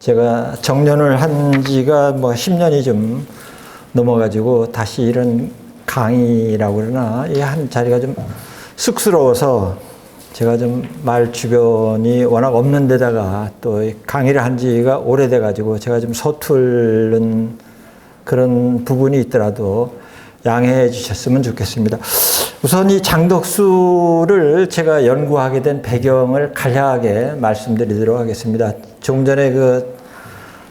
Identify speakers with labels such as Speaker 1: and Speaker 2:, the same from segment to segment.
Speaker 1: 제가 정년을 한 지가 10년이 좀 넘어가지고 다시 이런 강의라고 그러나 이 한 자리가 좀 쑥스러워서 제가 좀 말 주변이 워낙 없는 데다가 또 강의를 한 지가 오래돼 가지고 제가 좀 서투른 그런 부분이 있더라도 양해해 주셨으면 좋겠습니다. 우선 이 장덕수를 제가 연구하게 된 배경을 간략하게 말씀드리도록 하겠습니다. 조금 전에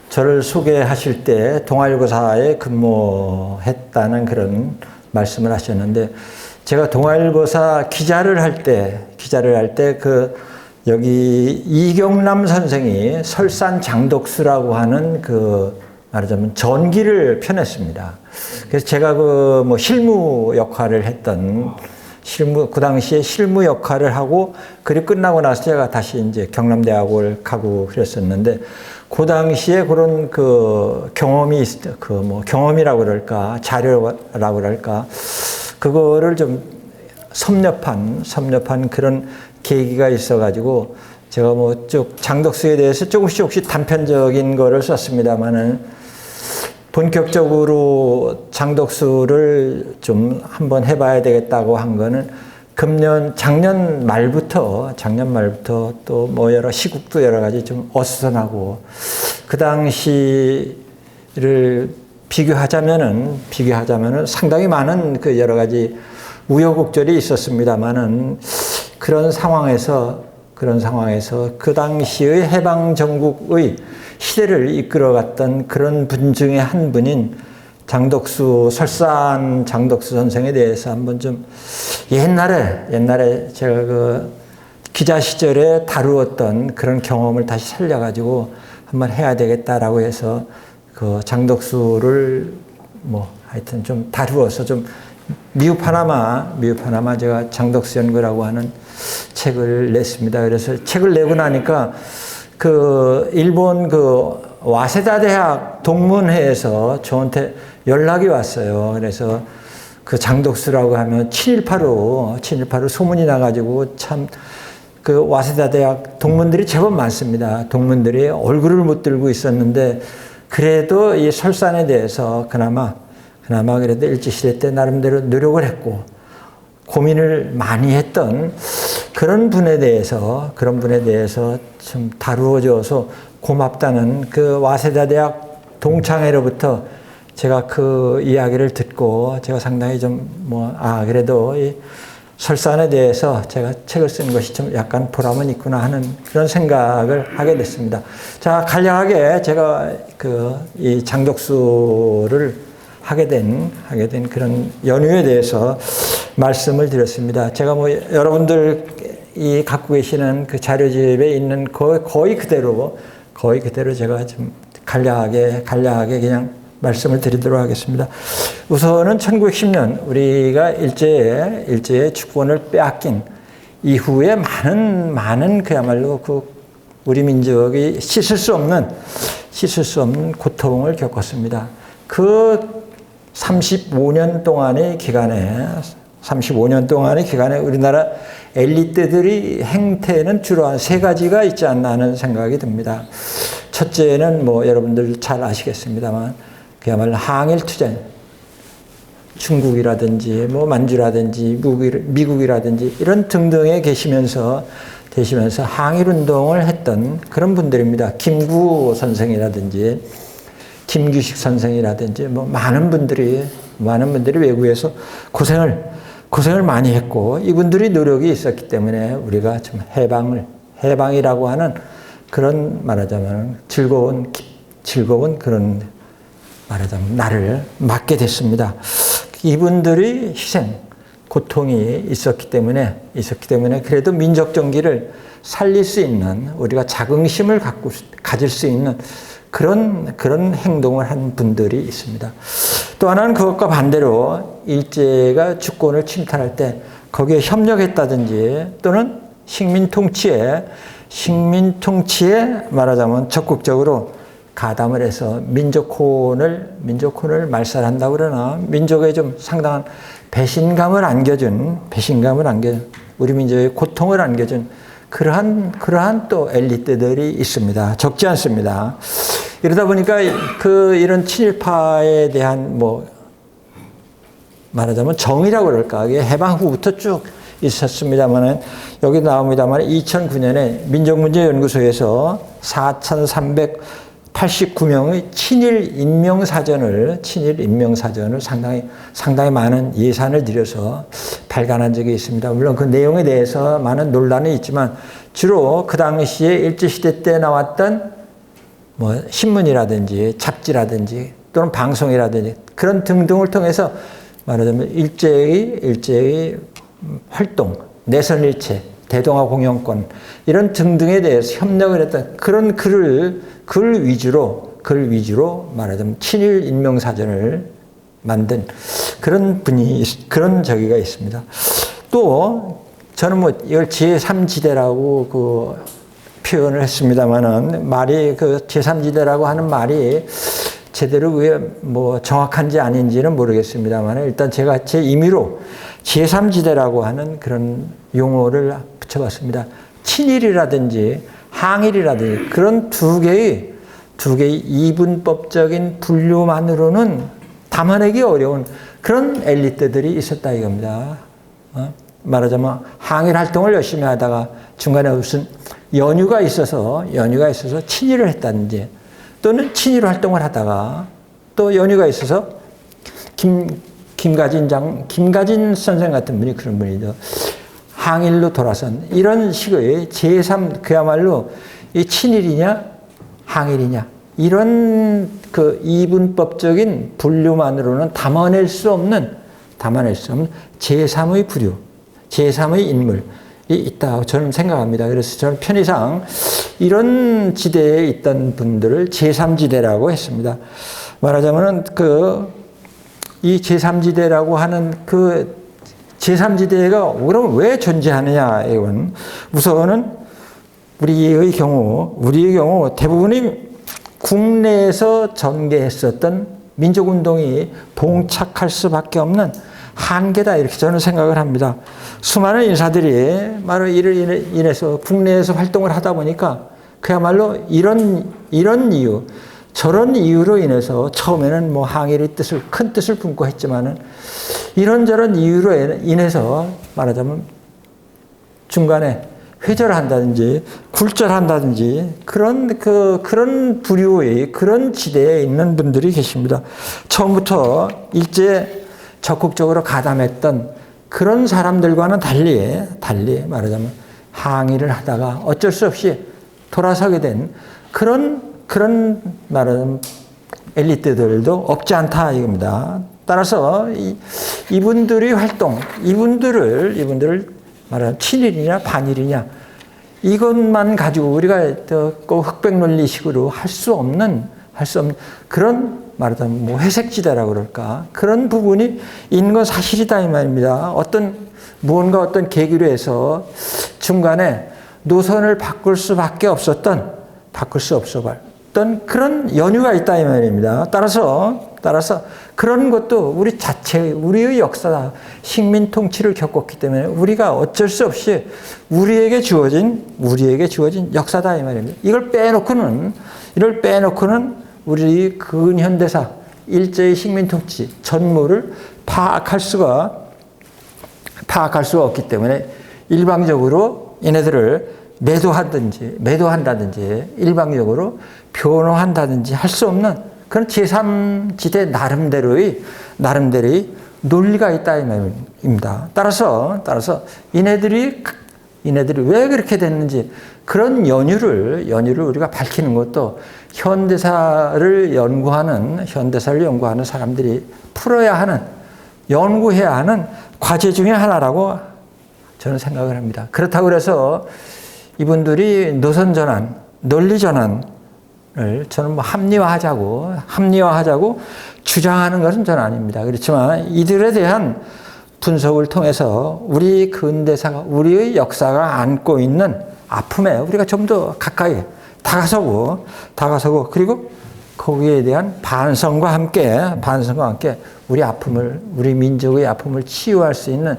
Speaker 1: 저를 소개하실 때 동아일보사에 근무했다는 그런 말씀을 하셨는데, 제가 동아일보사 기자를 할 때 여기 이경남 선생이 설산 장덕수라고 하는 말하자면 전기를 펴냈습니다. 그래서 제가 실무 역할을 했던 그 당시에 실무 역할을 하고, 그리고 끝나고 나서 제가 다시 이제 경남대학을 가고 그랬었는데, 그 당시에 그런 경험이 경험이라고 그럴까, 자료라고 그럴까, 그거를 좀 섭렵한 그런 계기가 있어가지고, 제가 쭉 장덕수에 대해서 조금씩 단편적인 거를 썼습니다만은, 본격적으로 장덕수를 좀 한번 해봐야 되겠다고 한 거는 작년 말부터 또 여러 시국도 여러 가지 좀 어수선하고, 그 당시를 비교하자면은 상당히 많은 여러 가지 우여곡절이 있었습니다만은, 그런 상황에서 그 당시의 해방 전국의 시대를 이끌어갔던 그런 분 중에 한 분인 설산 장덕수 선생에 대해서 한번 좀 옛날에 제가 기자 시절에 다루었던 그런 경험을 다시 살려가지고 한번 해야 되겠다라고 해서 장덕수를 하여튼 좀 다루어서 좀 미흡 하나마 제가 장덕수 연구라고 하는 책을 냈습니다. 그래서 책을 내고 나니까 일본 와세다 대학 동문회에서 저한테 연락이 왔어요. 그래서 장덕수라고 하면 7.18로 소문이 나가지고 참 와세다 대학 동문들이 제법 많습니다. 동문들이 얼굴을 못 들고 있었는데, 그래도 이 설산에 대해서 그나마 그래도 일제시대 때 나름대로 노력을 했고 고민을 많이 했던 그런 분에 대해서 좀 다루어줘서 고맙다는 와세다 대학 동창회로부터 제가 그 이야기를 듣고, 제가 상당히 그래도 이 설산에 대해서 제가 책을 쓴 것이 좀 약간 보람은 있구나 하는 그런 생각을 하게 됐습니다. 자, 간략하게 제가 이 장덕수를 하게 된 그런 연유에 대해서 말씀을 드렸습니다. 제가 여러분들이 갖고 계시는 그 자료집에 있는 거의 그대로 제가 좀 간략하게 그냥 말씀을 드리도록 하겠습니다. 우선은 1910년 우리가 일제의 주권을 빼앗긴 이후에 많은 그야말로 우리 민족이 씻을 수 없는 고통을 겪었습니다. 35년 동안의 기간에 우리나라 엘리트들이 행태는 주로 한 3가지가 있지 않나 하는 생각이 듭니다. 첫째는 여러분들 잘 아시겠습니다만, 그야말로 항일투쟁, 중국이라든지 만주라든지 미국이라든지 이런 등등에 계시면서 항일운동을 했던 그런 분들입니다. 김구 선생이라든지 김규식 선생이라든지 많은 분들이 외국에서 고생을 많이 했고, 이분들이 노력이 있었기 때문에 우리가 좀 해방이라고 하는 그런 말하자면 즐거운 그런 말하자면 날을 맞게 됐습니다. 이분들이 고통이 있었기 때문에 그래도 민족 정기를 살릴 수 있는, 우리가 자긍심을 가질 수 있는 그런 행동을 한 분들이 있습니다. 또 하나는 그것과 반대로 일제가 주권을 침탈할 때 거기에 협력했다든지, 또는 식민 통치에 말하자면 적극적으로 가담을 해서 민족혼을 말살한다고 그러나, 민족에 좀 상당한 배신감을 안겨준 우리 민족의 고통을 안겨준 그러한 또 엘리트들이 있습니다. 적지 않습니다. 이러다 보니까 이런 친일파에 대한 말하자면 정의라고 그럴까. 이게 해방 후부터 쭉 있었습니다만은, 여기 나옵니다만 2009년에 민족문제연구소에서 4,389명의 친일 인명사전을 상당히 많은 예산을 들여서 발간한 적이 있습니다. 물론 그 내용에 대해서 많은 논란이 있지만, 주로 그 당시에 일제시대 때 나왔던 신문이라든지 잡지라든지 또는 방송이라든지 그런 등등을 통해서 말하자면 일제의 활동, 내선일체, 대동아 공영권 이런 등등에 대해서 협력을 했던 그런 글 위주로 말하자면 친일 인명사전을 만든 그런 그런 저기가 있습니다. 또 저는 이걸 제3지대라고 표현을 했습니다만은, 말이 제3지대라고 하는 말이 제대로 정확한지 아닌지는 모르겠습니다만, 일단 제가 제 임의로 제3지대라고 하는 그런 용어를 붙여봤습니다. 친일이라든지 항일이라든지 그런 두 개의 이분법적인 분류만으로는 담아내기 어려운 그런 엘리트들이 있었다 이겁니다. 말하자면 항일 활동을 열심히 하다가 중간에 무슨 연유가 있어서 친일을 했다든지, 또는 친일 활동을 하다가 또 연유가 있어서 김가진 선생 같은 분이 그런 분이죠. 항일로 돌아선 이런 식의 제3, 그야말로 이 친일이냐 항일이냐 이런 이분법적인 분류만으로는 담아낼 수 없는 제3의 부류, 제3의 인물이 있다고 저는 생각합니다. 그래서 저는 편의상 이런 지대에 있던 분들을 제3지대라고 했습니다. 말하자면은 이 제3지대라고 하는 제3지대가 그럼 왜 존재하느냐, 이건 우선은 우리의 경우 대부분이 국내에서 전개했었던 민족운동이 봉착할 수밖에 없는 한계다, 이렇게 저는 생각을 합니다. 수많은 인사들이 바로 이를 인해서 국내에서 활동을 하다 보니까 그야말로 이런 이유, 저런 이유로 인해서 처음에는 항일의 큰 뜻을 품고 했지만은 이런저런 이유로 인해서 말하자면 중간에 회절한다든지 굴절한다든지 그런 부류의 그런 지대에 있는 분들이 계십니다. 처음부터 일제 적극적으로 가담했던 그런 사람들과는 달리 말하자면 항일을 하다가 어쩔 수 없이 돌아서게 된 그런 말하자면 엘리트들도 없지 않다 이겁니다. 따라서 이분들의 활동, 이분들을 말하자면 친일이냐 반일이냐 이것만 가지고 우리가 흑백 논리식으로 할 수 없는 그런 말하자면 회색지대라고 그럴까 그런 부분이 있는 건 사실이다 이 말입니다. 무언가 어떤 계기로 해서 중간에 노선을 바꿀 수 없었던 그런 연유가 있다 이 말입니다. 따라서 그런 것도 우리의 역사다. 식민 통치를 겪었기 때문에 우리가 어쩔 수 없이 우리에게 주어진 역사다 이 말입니다. 이걸 빼놓고는 우리 근현대사 일제의 식민 통치 전모를 파악할 수가 없기 때문에 일방적으로 얘네들을 매도한다든지 일방적으로 변호한다든지 할 수 없는 그런 제3지대 나름대로의 논리가 있다 이 말입니다. 따라서 얘네들이 왜 그렇게 됐는지 그런 연유를 우리가 밝히는 것도 현대사를 연구하는 사람들이 연구해야 하는 과제 중에 하나라고 저는 생각을 합니다. 그렇다고 그래서 이분들이 논리 전환을 저는 합리화하자고 주장하는 것은 저는 아닙니다. 그렇지만 이들에 대한 분석을 통해서 우리 근대사가, 우리의 역사가 안고 있는 아픔에 우리가 좀 더 가까이 다가서고 그리고 거기에 대한 반성과 함께 우리 아픔을, 우리 민족의 아픔을 치유할 수 있는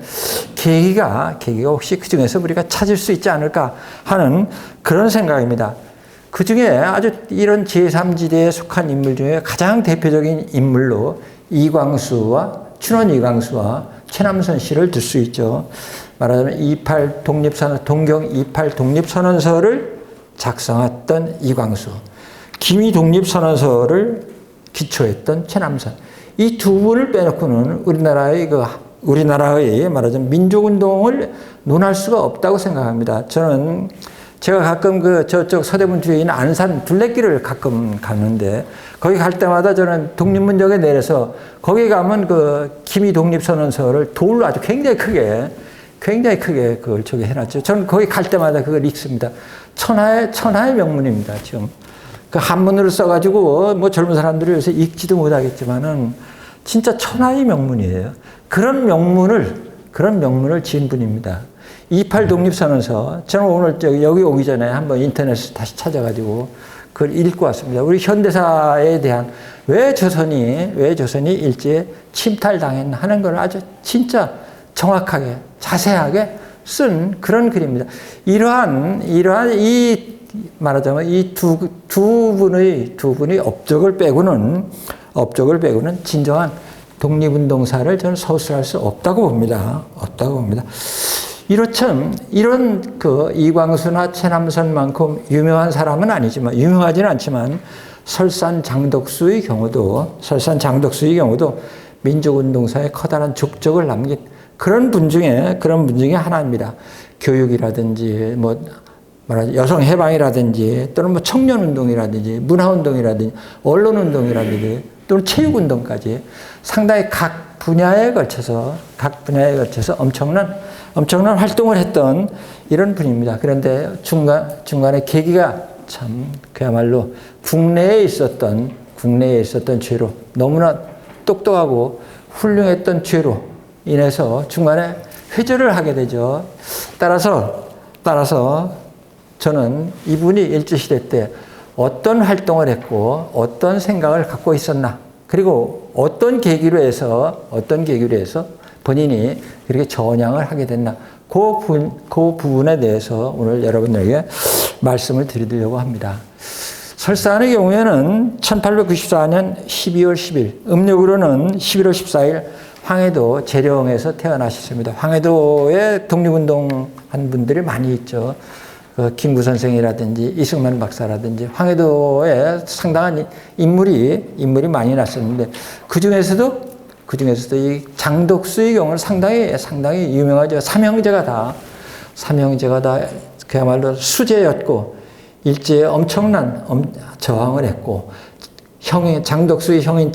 Speaker 1: 계기가 혹시 그 중에서 우리가 찾을 수 있지 않을까 하는 그런 생각입니다. 그 중에 아주 이런 제3지대에 속한 인물 중에 가장 대표적인 인물로 춘원 이광수와 최남선 씨를 들 수 있죠. 말하자면 동경 28 독립선언서를 작성했던 이광수, 김이 독립선언서를 기초했던 최남선. 이 두 분을 빼놓고는 우리나라의 말하자면 민족운동을 논할 수가 없다고 생각합니다. 제가 가끔 저쪽 서대문 뒤에 있는 안산 둘레길을 가끔 갔는데, 거기 갈 때마다 저는 독립문역에 내려서 거기 가면 김이 독립선언서를 돌로 아주 굉장히 크게 그걸 저기 해놨죠. 저는 거기 갈 때마다 그걸 읽습니다. 천하의 명문입니다, 지금. 그 한문으로 써가지고 뭐 젊은 사람들이 요새 읽지도 못하겠지만은 진짜 천하의 명문이에요. 그런 명문을 지은 분입니다. 28 독립선언서. 저는 오늘 여기 오기 전에 한번 인터넷에서 다시 찾아가지고 그걸 읽고 왔습니다. 우리 현대사에 대한 왜 조선이 일제에 침탈당했나 하는 걸 아주 진짜 정확하게 자세하게 쓴 그런 글입니다. 이러한 말하자면 이 두 분의 업적을 빼고는 진정한 독립운동사를 저는 서술할 수 없다고 봅니다. 이런 이광수나 최남선만큼 유명하지는 않지만 설산 장덕수의 경우도 민족운동사에 커다란 족적을 남긴 그런 분 중에 하나입니다. 교육이라든지 여성 해방이라든지 또는 청년운동이라든지 문화운동이라든지 언론운동이라든지 또는 체육운동까지 상당히 각 분야에 걸쳐서 엄청난 활동을 했던 이런 분입니다. 그런데 중간에 계기가 참 그야말로 국내에 있었던 죄로, 너무나 똑똑하고 훌륭했던 죄로 인해서 중간에 회절을 하게 되죠. 따라서 저는 이분이 일제시대 때 어떤 활동을 했고 어떤 생각을 갖고 있었나, 그리고 어떤 계기로 해서 본인이 그렇게 전향을 하게 됐나, 그 부분에 대해서 오늘 여러분들에게 말씀을 드리려고 합니다. 설산의 경우에는 1894년 12월 10일, 음력으로는 11월 14일 황해도 재령에서 태어나셨습니다. 황해도에 독립운동한 분들이 많이 있죠. 김구 선생이라든지 이승만 박사라든지 황해도에 상당한 인물이 많이 났었는데, 그 중에서도 이 장덕수의 경우는 상당히 유명하죠. 삼형제가 다 그야말로 수재였고 일제에 엄청난 저항을 했고, 장덕수의 형인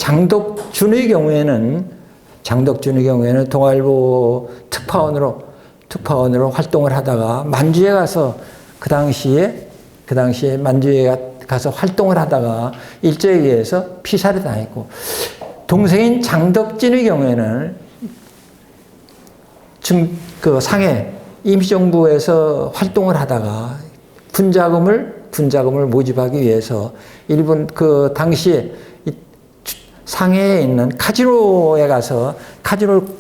Speaker 1: 장덕준의 경우에는 동아일보 특파원으로 활동을 하다가 만주에 가서 그 당시에 만주에 가서 활동을 하다가 일제에 의해서 피살을 당했고, 동생인 장덕진의 경우에는 상해 임시정부에서 활동을 하다가 군자금을 모집하기 위해서 일본 그 당시에 상해에 있는 카지노에 가서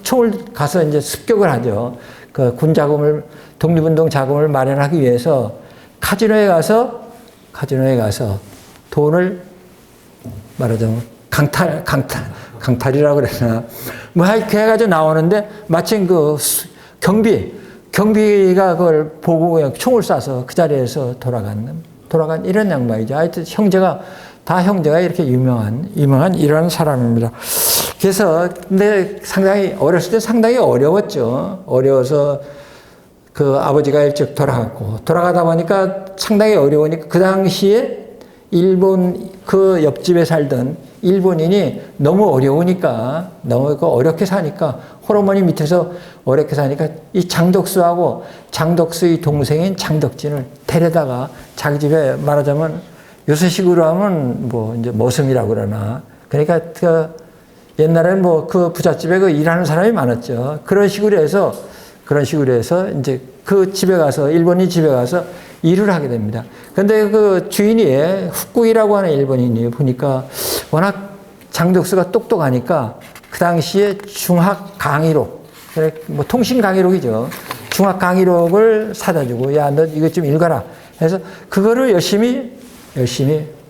Speaker 1: 총을 가서 이제 습격을 하죠. 그 독립운동 자금을 마련하기 위해서 카지노에 가서 돈을 말하자면 강탈이라고 그러나 그래가지고 나오는데 마침 경비가 그걸 보고 그냥 총을 쏴서 그 자리에서 돌아간 이런 양반이죠. 하여튼 형제가 이렇게 유명한 이런 사람입니다. 그래서 근데 어렸을 때 상당히 어려웠죠. 어려워서 그 아버지가 일찍 돌아가다 보니까 상당히 어려우니까 그 당시에 일본 그 옆집에 살던 일본인이 너무 어렵게 사니까 호르몬이 밑에서 어렵게 사니까 이 장덕수하고 장덕수의 동생인 장덕진을 데려다가 자기 집에 말하자면 요새식으로 하면 이제 머슴이라고 그러나, 그러니까 옛날에는 그 부잣집에 일하는 사람이 많았죠. 그런 식으로 해서 이제 그 집에 가서 일본인 집에 가서 일을 하게 됩니다. 근데 그 주인이 후쿠이라고 하는 일본인이 보니까 워낙 장덕수가 똑똑하니까 그 당시에 중학 강의록, 뭐 통신 강의록이죠. 중학 강의록을 사다 주고, 야, 너 이거 좀 읽어라. 그래서 그거를 열심히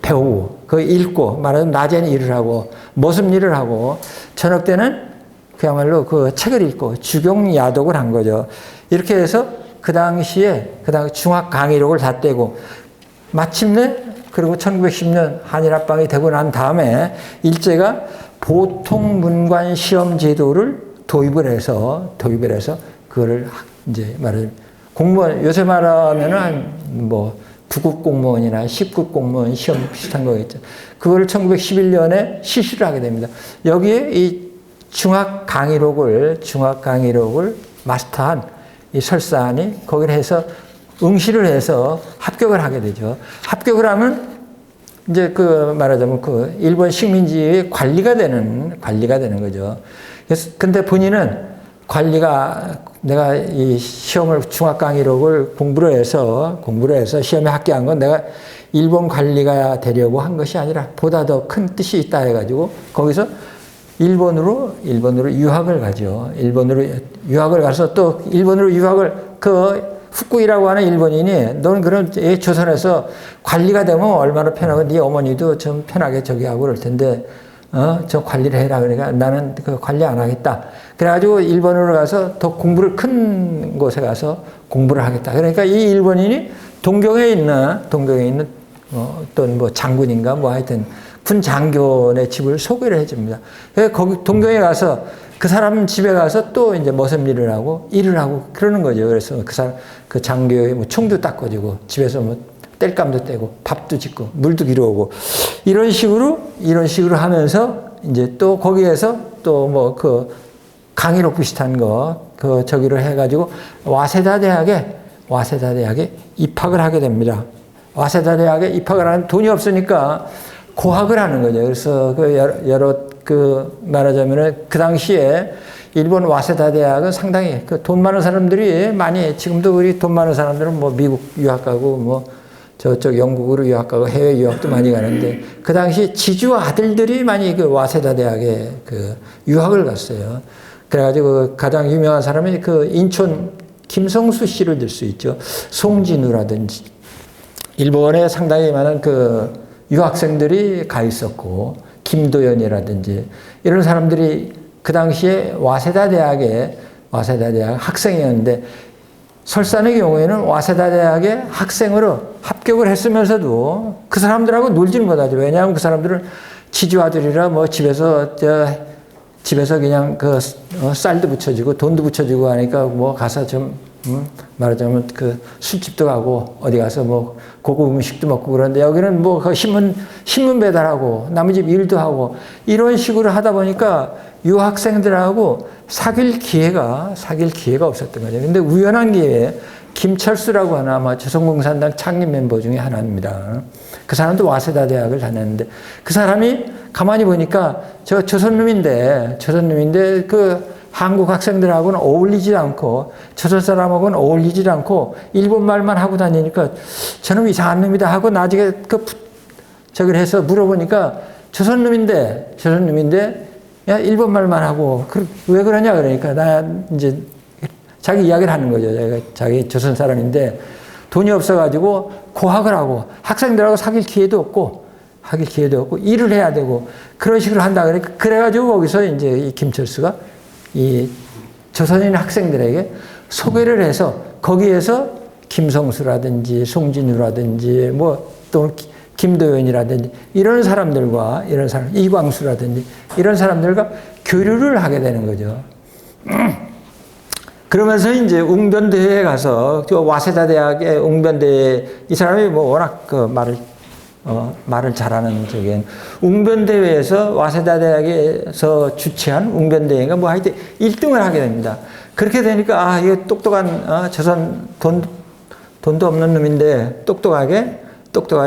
Speaker 1: 배우고, 그 읽고, 말하자면 낮에는 일을 하고, 모습 일을 하고, 저녁 때는 그야말로 그 책을 읽고, 주경야독을 한 거죠. 이렇게 해서 그 당시에, 중학 강의록을 다 떼고, 마침내, 그리고 1910년 한일합방이 되고 난 다음에 일제가 보통 문관 시험 제도를 도입을 해서 그거를 이제 말하자면 공무원, 요새 말하면은 뭐 9급 공무원이나 10급 공무원 시험 비슷한 거겠죠. 그거를 1911년에 실시를 하게 됩니다. 여기에 이 중학 강의록을 마스터한 이 설사한이 거기를 해서 응시를 해서 합격을 하게 되죠. 합격을 하면 이제 그 말하자면 그 일본 식민지의 관리가 되는 거죠. 그래서 근데 본인은 내가 이 시험을 중학 강의록을 공부를 해서 시험에 합격한 건 내가 일본 관리가 되려고 한 것이 아니라 보다 더 큰 뜻이 있다 해가지고 거기서 일본으로 유학을 가죠. 일본으로 유학을 가서 또 일본으로 유학을 후쿠이라고 하는 일본인이 너는 그럼 조선에서 관리가 되면 얼마나 편하고 네 어머니도 좀 편하게 저기 하고 그럴 텐데 저 관리를 해라. 그러니까 나는 그 관리 안 하겠다. 그래가지고 일본으로 가서 더 공부를 큰 곳에 가서 공부를 하겠다. 그러니까 이 일본인이 동경에 있는 어떤 뭐 장군인가 뭐 하여튼 군 장교의 집을 소개를 해줍니다. 그래서 거기 동경에 가서 그 사람 집에 가서 또 이제 머슴 일을 하고 그러는 거죠. 그래서 그 장교의 뭐 총도 닦아주고 집에서 뭐 땔감도 떼고 밥도 짓고 물도 기르고 이런 식으로 하면서 이제 또 거기에서 또 뭐 그 강의록 비슷한 저기를 해가지고 와세다 대학에 입학을 하게 됩니다. 와세다 대학에 입학을 하는 돈이 없으니까 고학을 하는 거죠. 그래서 말하자면은 그 당시에 일본 와세다 대학은 상당히 돈 많은 사람들이 많이, 지금도 우리 돈 많은 사람들은 뭐 미국 유학 가고 뭐 저쪽 영국으로 유학 가고 해외 유학도 많이 가는데 그 당시 지주 아들들이 많이 그 와세다 대학에 유학을 갔어요. 그래가지고 가장 유명한 사람이 인천 김성수 씨를 들 수 있죠. 송진우라든지 일본에 상당히 많은 유학생들이 가 있었고 김도연이라든지 이런 사람들이 그 당시에 와세다 대학 학생이었는데 설산의 경우에는 와세다 대학의 학생으로 합격을 했으면서도 그 사람들하고 놀지는 못하죠. 왜냐하면 그 사람들은 지주 아들이라 뭐 집에서 그냥 쌀도 붙여주고 돈도 붙여주고 하니까 뭐 가서 좀 말하자면 술집도 가고 어디 가서 뭐 고급 음식도 먹고 그러는데 여기는 뭐 신문 배달하고 남의 집 일도 하고 이런 식으로 하다 보니까 유학생들하고 사귈 기회가 없었던 거죠. 근데 우연한 기회에 김철수라고 하는 아마 조선공산당 창립 멤버 중에 하나입니다. 그 사람도 와세다 대학을 다녔는데 그 사람이 가만히 보니까 저 조선놈인데 한국 학생들하고는 어울리지 않고 조선 사람하고는 어울리지 않고 일본 말만 하고 다니니까 저놈 이상한 놈이다 하고 나중에 저기를 해서 물어보니까 조선놈인데 야 일본 말만 하고 왜 그러냐 그러니까 나 이제 자기 이야기를 하는 거죠. 자기 조선 사람인데 돈이 없어가지고 고학을 하고 학생들하고 사귈 기회도 없고 일을 해야 되고 그런 식으로 한다 그러니까 그래가지고 거기서 이제 이 김철수가 이 조선인 학생들에게 소개를 해서 거기에서 김성수라든지 송진우라든지 뭐 또 김도연이라든지 이런 사람들과 이광수라든지 이런 사람들과 교류를 하게 되는 거죠. 그러면서 이제 웅변대회에 가서 와세다 대학의 웅변대회 이 사람이 뭐 워낙 말을 잘하는 웅변대회에서 와세다 대학에서 주최한 웅변대회가 뭐 하여튼 1등을 하게 됩니다. 그렇게 되니까 이거 똑똑한 조선 돈도 없는 놈인데 똑똑하게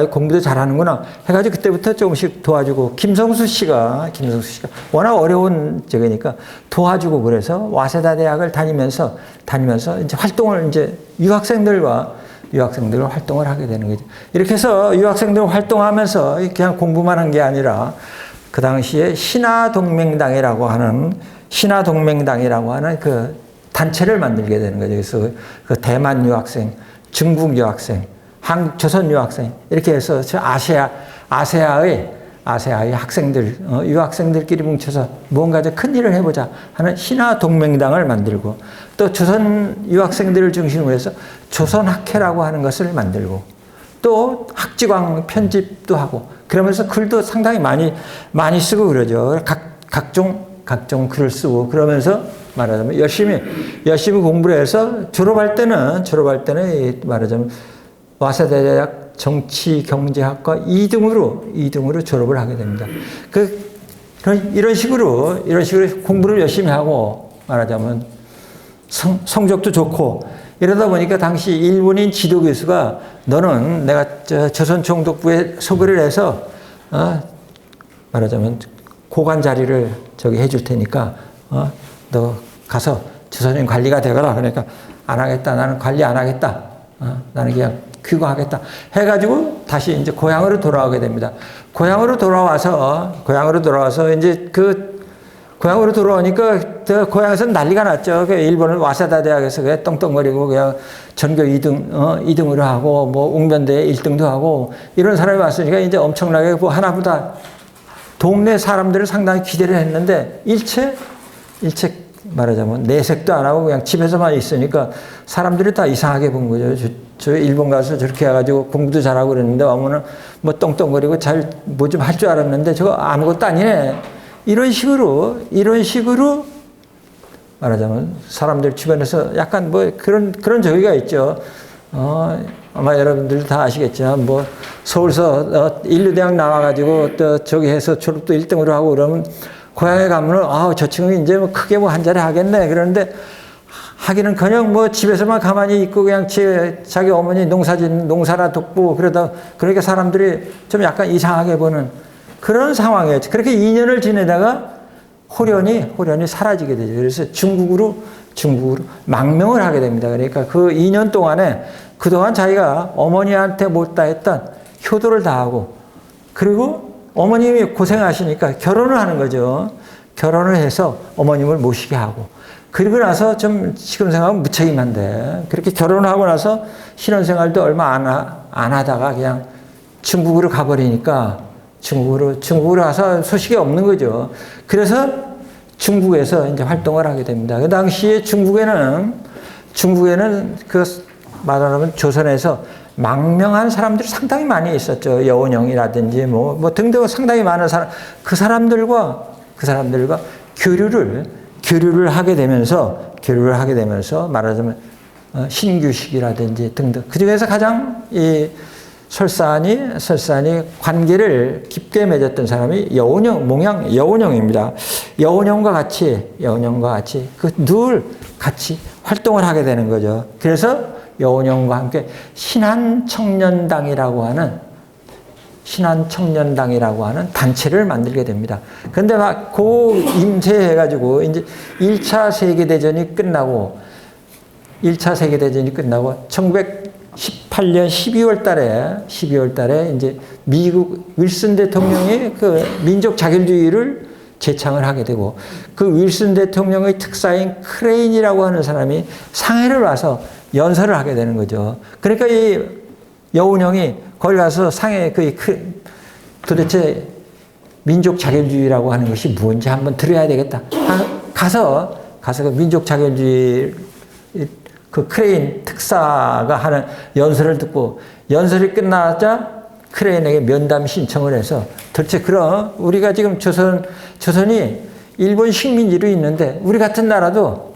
Speaker 1: 공부도 잘하는구나 해가지고 그때부터 조금씩 도와주고 김성수 씨가 워낙 어려운 적이니까 도와주고 그래서 와세다 대학을 다니면서 이제 활동을 이제 유학생들과 유학생들 활동을 하게 되는 거죠. 이렇게 해서 유학생들 활동하면서 그냥 공부만 한 게 아니라 그 당시에 신화동맹당이라고 하는 그 단체를 만들게 되는 거죠. 그래서 그 대만 유학생, 중국 유학생, 한국 조선 유학생 이렇게 해서 아세아의 학생들, 유학생들끼리 뭉쳐서 무언가 큰 일을 해보자 하는 신화동맹당을 만들고 또 조선 유학생들을 중심으로 해서 조선학회라고 하는 것을 만들고 또 학지광 편집도 하고 그러면서 글도 상당히 많이 쓰고 그러죠. 각종 글을 쓰고 그러면서 말하자면 열심히 공부를 해서 졸업할 때는 말하자면 와세대대학 정치경제학과 2등으로 졸업을 하게 됩니다. 이런 식으로 공부를 열심히 하고 말하자면 성적도 좋고 이러다 보니까 당시 일본인 지도 교수가 너는 내가 조선 총독부에 소개를 해서 말하자면 고관 자리를 해줄 테니까 너 가서 조선인 관리가 되거라. 그러니까 안 하겠다. 나는 관리 안 하겠다. 나는 그냥 귀국하겠다. 해가지고 다시 이제 고향으로 돌아오게 됩니다. 고향으로 돌아와서 이제 고향으로 돌아오니까 고향에서 난리가 났죠. 일본은 와세다 대학에서 떵떵거리고 그냥 전교 2등으로 하고 뭐 웅변대에 1등도 하고 이런 사람이 왔으니까 이제 엄청나게 뭐 하나보다 동네 사람들을 상당히 기대를 했는데 일체 말하자면 내색도 안 하고 그냥 집에서만 있으니까 사람들이 다 이상하게 본 거죠. 저 일본 가서 저렇게 해가지고 공부도 잘하고 그랬는데 와면은 뭐 떵떵거리고 뭐 좀 할 줄 알았는데 저거 아무것도 아니네. 이런 식으로 말하자면 사람들 주변에서 약간 뭐 그런 저기가 있죠. 아마 여러분들 다 아시겠지만 뭐 서울서 인류대학 나와가지고 또 저기 해서 졸업도 1등으로 하고 그러면 고향에 가면은 저 친구 이제 뭐 크게 뭐 한 자리 하겠네. 그러는데 하기는 그냥 뭐 집에서만 가만히 있고 그냥 자기 어머니 농사나 돕고 그러니까 사람들이 좀 약간 이상하게 보는 그런 상황이었죠. 그렇게 2년을 지내다가 호련히 사라지게 되죠. 그래서 중국으로 망명을 하게 됩니다. 그러니까 그 2년 동안에 그동안 자기가 어머니한테 못다 했던 효도를 다하고 그리고 어머님이 고생하시니까 결혼을 하는 거죠. 결혼을 해서 어머님을 모시게 하고 그리고 나서 좀 지금 생각하면 무책임한데 그렇게 결혼하고 나서 신혼생활도 얼마 안 하다가 그냥 중국으로 가버리니까 중국으로 가서 소식이 없는 거죠. 그래서 중국에서 이제 활동을 하게 됩니다. 그 당시에 중국에는 말하자면 조선에서 망명한 사람들이 상당히 많이 있었죠. 여원영이라든지 뭐 등등 상당히 많은 그 사람들과 교류를 하게 되면서 말하자면 신규식이라든지 등등 그 중에서 가장 설산이 관계를 깊게 맺었던 사람이 여원영입니다. 여원영과 같이 늘 같이 활동을 하게 되는 거죠. 그래서 여원영과 함께 신한청년당이라고 하는 단체를 만들게 됩니다. 근데 막 임세해가지고 이제 1차 세계대전이 끝나고 1918년 12월 달에 이제 미국 윌슨 대통령이 그 민족 자결주의를 제창을 하게 되고 그 윌슨 대통령의 특사인 크레인이라고 하는 사람이 상해를 와서 연설을 하게 되는 거죠. 그러니까 이 여운형이 거기 가서 상해 도대체 민족 자결주의라고 하는 것이 뭔지 한번 들어야 되겠다. 가서 그 민족 자결주의 그 크레인 특사가 하는 연설을 듣고 연설이 끝나자 크레인에게 면담 신청을 해서 도대체 그럼 우리가 지금 조선이 일본 식민지로 있는데 우리 같은 나라도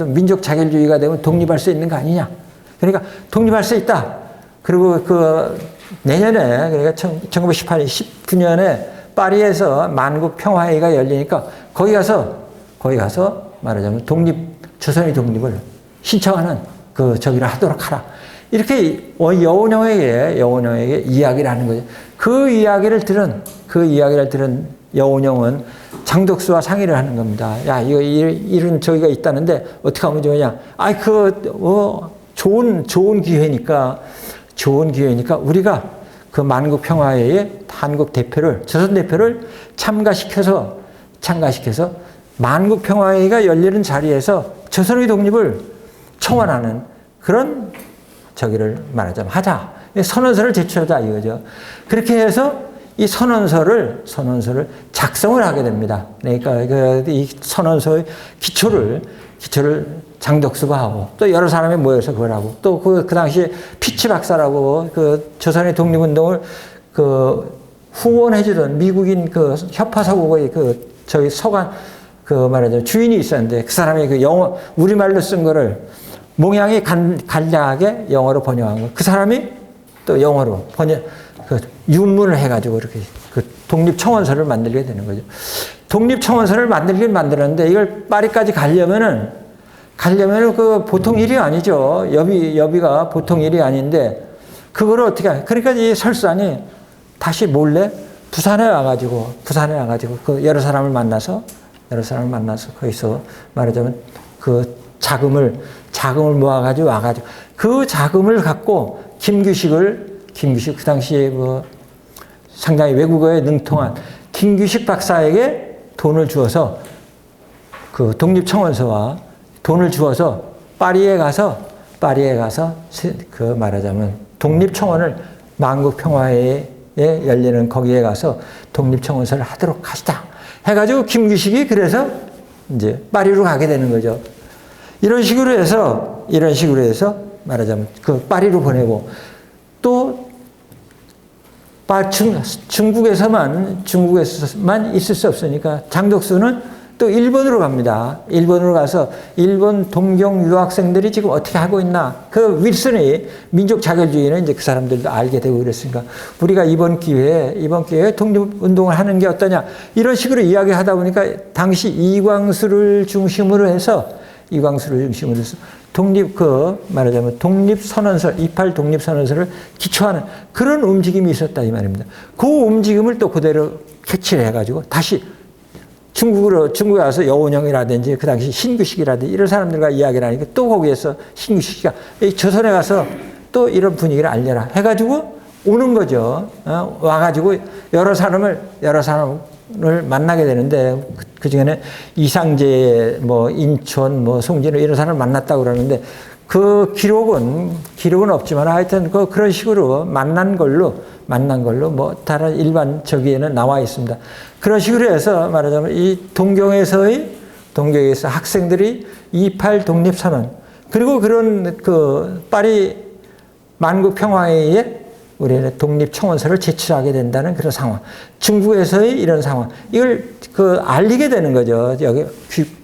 Speaker 1: 민족 자결주의가 되면 독립할 수 있는 거 아니냐. 그러니까 독립할 수 있다. 그리고 그 내년에 그러니까 1918년 19년에 파리에서 만국 평화회의가 열리니까 거기 가서 말하자면 조선의 독립을 신청하는 저기를 하도록 하라. 이렇게 여운형에게 이야기를 하는 거죠. 그 이야기를 들은 여운형은 장덕수와 상의를 하는 겁니다. 야, 이런 저기가 있다는데 어떻게 하면 좋으냐? 좋은 기회니까 우리가 그 만국 평화회의 한국 대표를, 조선 대표를 참가시켜서 만국 평화회의가 열리는 자리에서 조선의 독립을 청원하는 그런 저기를 말하자면 하자. 선언서를 제출하자 이거죠. 그렇게 해서 이 선언서를 작성을 하게 됩니다. 그러니까 이 선언서의 기초를 장덕수가 하고 또 여러 사람이 모여서 그걸 하고 또 그 당시에 피치 박사라고 그 조선의 독립운동을 그 후원해주던 미국인 그 협화서국의 그 저희 서관 그 말하자면 주인이 있었는데 그 사람이 그 영어 우리말로 쓴 거를 몽양이 간략하게 영어로 번역한 거. 그 사람이 또 영어로 그 윤문을 해가지고 이렇게 그 독립청원서를 만들게 되는 거죠. 독립청원서를 만들긴 만들었는데 이걸 파리까지 가려면은 그 보통 일이 아니죠. 여비가 보통 일이 아닌데 그거를 어떻게 그러니까 이 설산이 다시 몰래 부산에 와가지고 그 여러 사람을 만나서 거기서 말하자면 그 자금을 모아가지고 와가지고 그 자금을 갖고 김규식 그 당시에 뭐 상당히 외국어에 능통한 김규식 박사에게 돈을 주어서 그 독립청원서와 돈을 주어서 파리에 가서 그 말하자면 독립청원을 만국평화회에 열리는 거기에 가서 독립청원서를 하도록 하시다 해가지고 김규식이 그래서 이제 파리로 가게 되는 거죠. 이런 식으로 해서 말하자면 그 파리로 보내고 또 중국에서만 있을 수 없으니까 장덕수는 또 일본으로 갑니다. 일본으로 가서 일본 동경 유학생들이 지금 어떻게 하고 있나. 그 윌슨의 민족 자결주의는 이제 그 사람들도 알게 되고 그랬으니까 우리가 이번 기회에 독립운동을 하는 게 어떠냐. 이런 식으로 이야기하다 보니까 당시 이광수를 중심으로 해서 말하자면 독립선언서, 28 독립선언서를 기초하는 그런 움직임이 있었다 이 말입니다. 그 움직임을 또 그대로 캐치를 해가지고 다시 중국에 와서 여운형이라든지 그 당시 신규식이라든지 이런 사람들과 이야기를 하니까 또 거기에서 신규식이가 조선에 가서 또 이런 분위기를 알려라 해가지고 오는 거죠. 와가지고 여러 사람을 만나게 되는데 그 중에는 이상재, 뭐 인천, 뭐 송진우 이런 사람을 만났다고 그러는데 그 기록은 없지만 하여튼 그런 식으로 만난 걸로 뭐 다른 일반 저기에는 나와 있습니다. 그런 식으로 해서 말하자면 이 동경에서 학생들이 28 독립선언 그리고 그런 그 파리 만국평화회의에 우리는 독립청원서를 제출하게 된다는 그런 상황. 중국에서의 이런 상황. 이걸 알리게 되는 거죠. 여기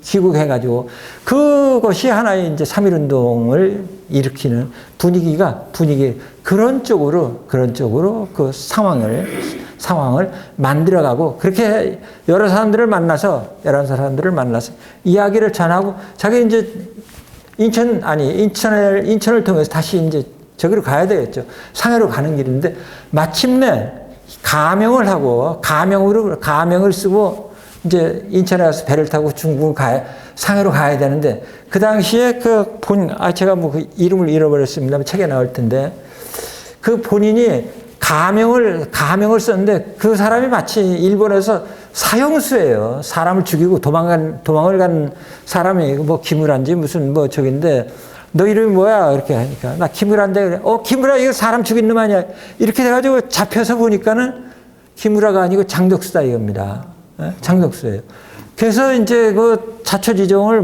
Speaker 1: 귀국해가지고. 그것이 하나의 이제 3.1운동을 일으키는 그런 쪽으로 그 상황을 만들어가고 그렇게 여러 사람들을 만나서 이야기를 전하고 자기 이제 인천을 통해서 다시 이제 저기로 가야 되겠죠. 상해로 가는 길인데 마침내 가명을 쓰고 이제 인천에 가서 배를 타고 상해로 가야 되는데 그 당시에 제가 뭐 그 이름을 잃어버렸습니다. 책에 나올 텐데 그 본인이 가명을 썼는데 그 사람이 마치 일본에서 사형수예요. 사람을 죽이고 도망을 간 사람이 뭐 기무란지 무슨 뭐 저긴데 너 이름이 뭐야? 이렇게 하니까 나 기무라인데 그래. 기무라 이거 사람 죽인 놈 아니야? 이렇게 돼가지고 잡혀서 보니까는 기무라가 아니고 장덕수다 이겁니다. 장덕수예요. 그래서 이제 그 자초지종을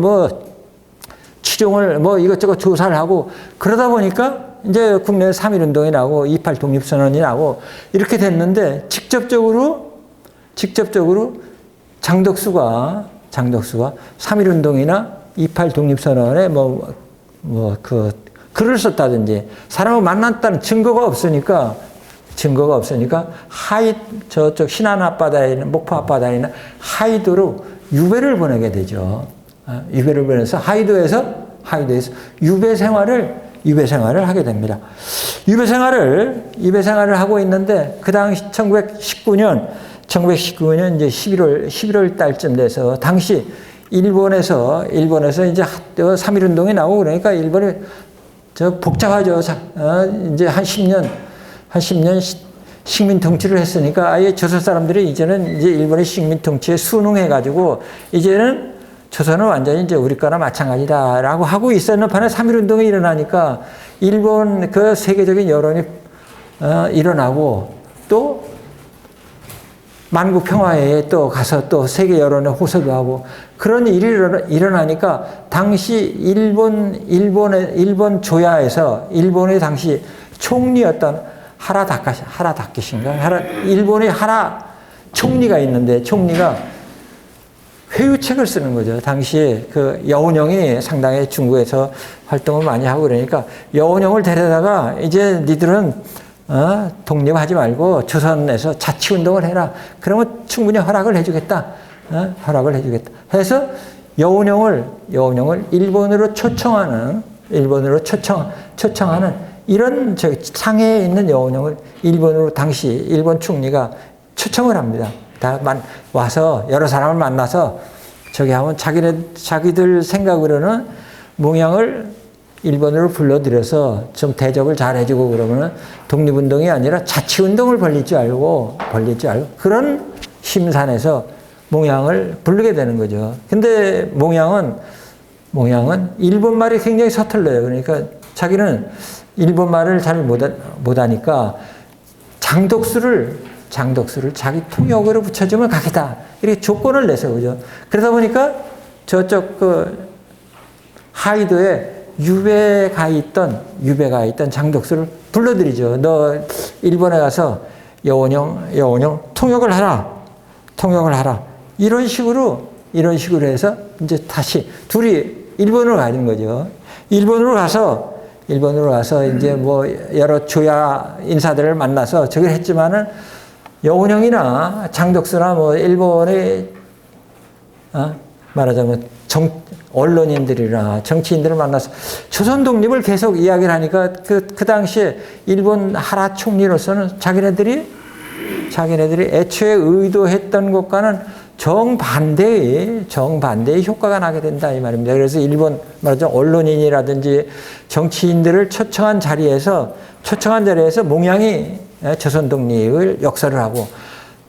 Speaker 1: 추종을 이것저것 조사를 하고 그러다 보니까 이제 국내 3.1운동이 나고 28 독립선언이 나고 이렇게 됐는데 직접적으로 장덕수가 3.1운동이나 28 독립선언에 글을 썼다든지 사람을 만났다는 증거가 없으니까 저쪽 신안 앞바다에 있는 목포 앞바다에 있는 하이도로 유배를 보내게 되죠. 유배를 보내서 하이도에서 유배 생활을 하게 됩니다. 유배 생활을 하고 있는데 그 당시 1919년 이제 11월 달쯤 돼서 당시 일본에서 이제 3.1운동이 나오고 그러니까 일본이 저 복잡하죠. 이제 한 10년 식민 통치를 했으니까 아예 조선 사람들이 이제는 이제 일본의 식민 통치에 순응해가지고 이제는 조선은 완전히 이제 우리 거나 마찬가지다라고 하고 있었는 판에 3.1운동이 일어나니까 일본 그 세계적인 여론이 일어나고 또 만국 평화회에 또 가서 또 세계 여론에 호소도 하고 그런 일이 일어나니까 당시 일본 조야에서 일본의 당시 총리였던 하라 다케시인가? 일본의 하라 총리가 있는데 총리가 회유책을 쓰는 거죠. 당시에 그 여운형이 상당히 중국에서 활동을 많이 하고 그러니까 여운형을 데려다가 이제 니들은 독립하지 말고 조선에서 자치운동을 해라. 그러면 충분히 허락을 해주겠다. 허락을 해주겠다. 해서 여운형을 일본으로 초청하는 이런 상해에 있는 여운형을 일본으로 당시 일본 총리가 초청을 합니다. 다 와서 여러 사람을 만나서 저기 하면 자기들 생각으로는 몽양을 일본으로 불러들여서 좀 대접을 잘 해주고 그러면은 독립운동이 아니라 자치운동을 벌릴 줄 알고 그런 심산에서 몽양을 부르게 되는 거죠. 근데 몽양은 일본말이 굉장히 서툴러요. 그러니까 자기는 일본말을 잘 못하니까 장독수를 자기 통역으로 붙여주면 가겠다. 이렇게 조건을 내서 그죠. 그러다 보니까 저쪽 그 하이도에 유배가 있던 장독수를 불러들이죠. 너 일본에 가서 여원형 통역을 하라. 이런 식으로 해서 이제 다시 둘이 일본으로 가는 거죠. 일본으로 가서 이제 뭐 여러 조야 인사들을 만나서 저걸 했지만은 여운형이나 장독수나 뭐 일본의 말하자면 언론인들이나 정치인들을 만나서 조선 독립을 계속 이야기를 하니까 그 당시에 일본 하라 총리로서는 자기네들이 애초에 의도했던 것과는 정반대의 효과가 나게 된다 이 말입니다. 그래서 일본 말하자면 언론인이라든지 정치인들을 초청한 자리에서 몽양이 조선 독립을 역설을 하고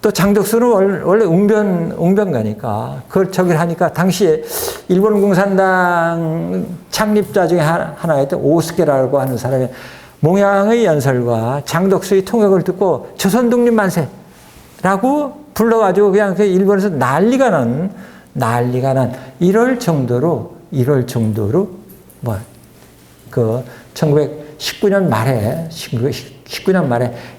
Speaker 1: 또 장독수는 원래 웅변가니까 그걸 저기를 하니까 당시에 일본 공산당 창립자 중에 하나였던 오스케라고 하는 사람이 몽양의 연설과 장독수의 통역을 듣고 조선 독립 만세라고 불러가지고 그냥 그 일본에서 난리가 난 이럴 정도로 뭐 그 1919년 말에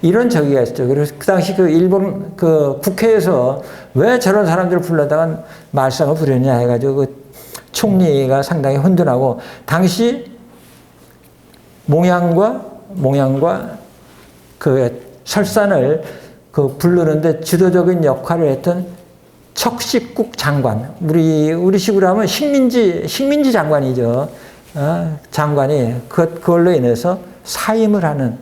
Speaker 1: 이런 저기가 있었죠. 그래서 그 당시 그 일본 그 국회에서 왜 저런 사람들을 불러다가 말썽을 부렸냐 해가지고 그 총리가 상당히 혼돈하고 당시 몽양과 그 설산을 그 부르는데 주도적인 역할을 했던 척식국 장관, 우리 식으로 하면 식민지 장관이죠. 장관이 그걸로 인해서 사임을 하는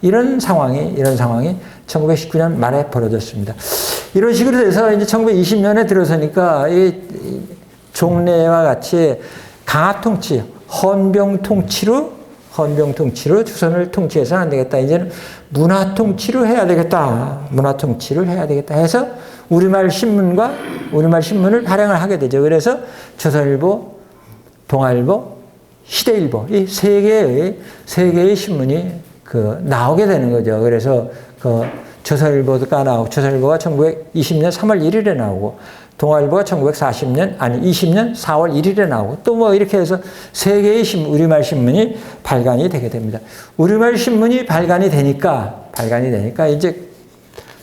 Speaker 1: 이런 상황이 1919년 말에 벌어졌습니다. 이런 식으로 돼서 이제 1920년에 들어서니까 이 종래와 같이 강압 통치, 헌병 통치로 조선을 통치해서는 안 되겠다. 이제는 문화 통치로 해야 되겠다. 해서 우리말 신문을 발행을 하게 되죠. 그래서 조선일보, 동아일보, 시대일보 이 세 개의 신문이 그 나오게 되는 거죠. 그래서 그 조선일보가 1920년 3월 1일에 나오고 동아일보가 20년 4월 1일에 나오고 또 뭐 이렇게 해서 세 개의 우리말 신문이 발간이 되게 됩니다. 우리말 신문이 발간이 되니까 이제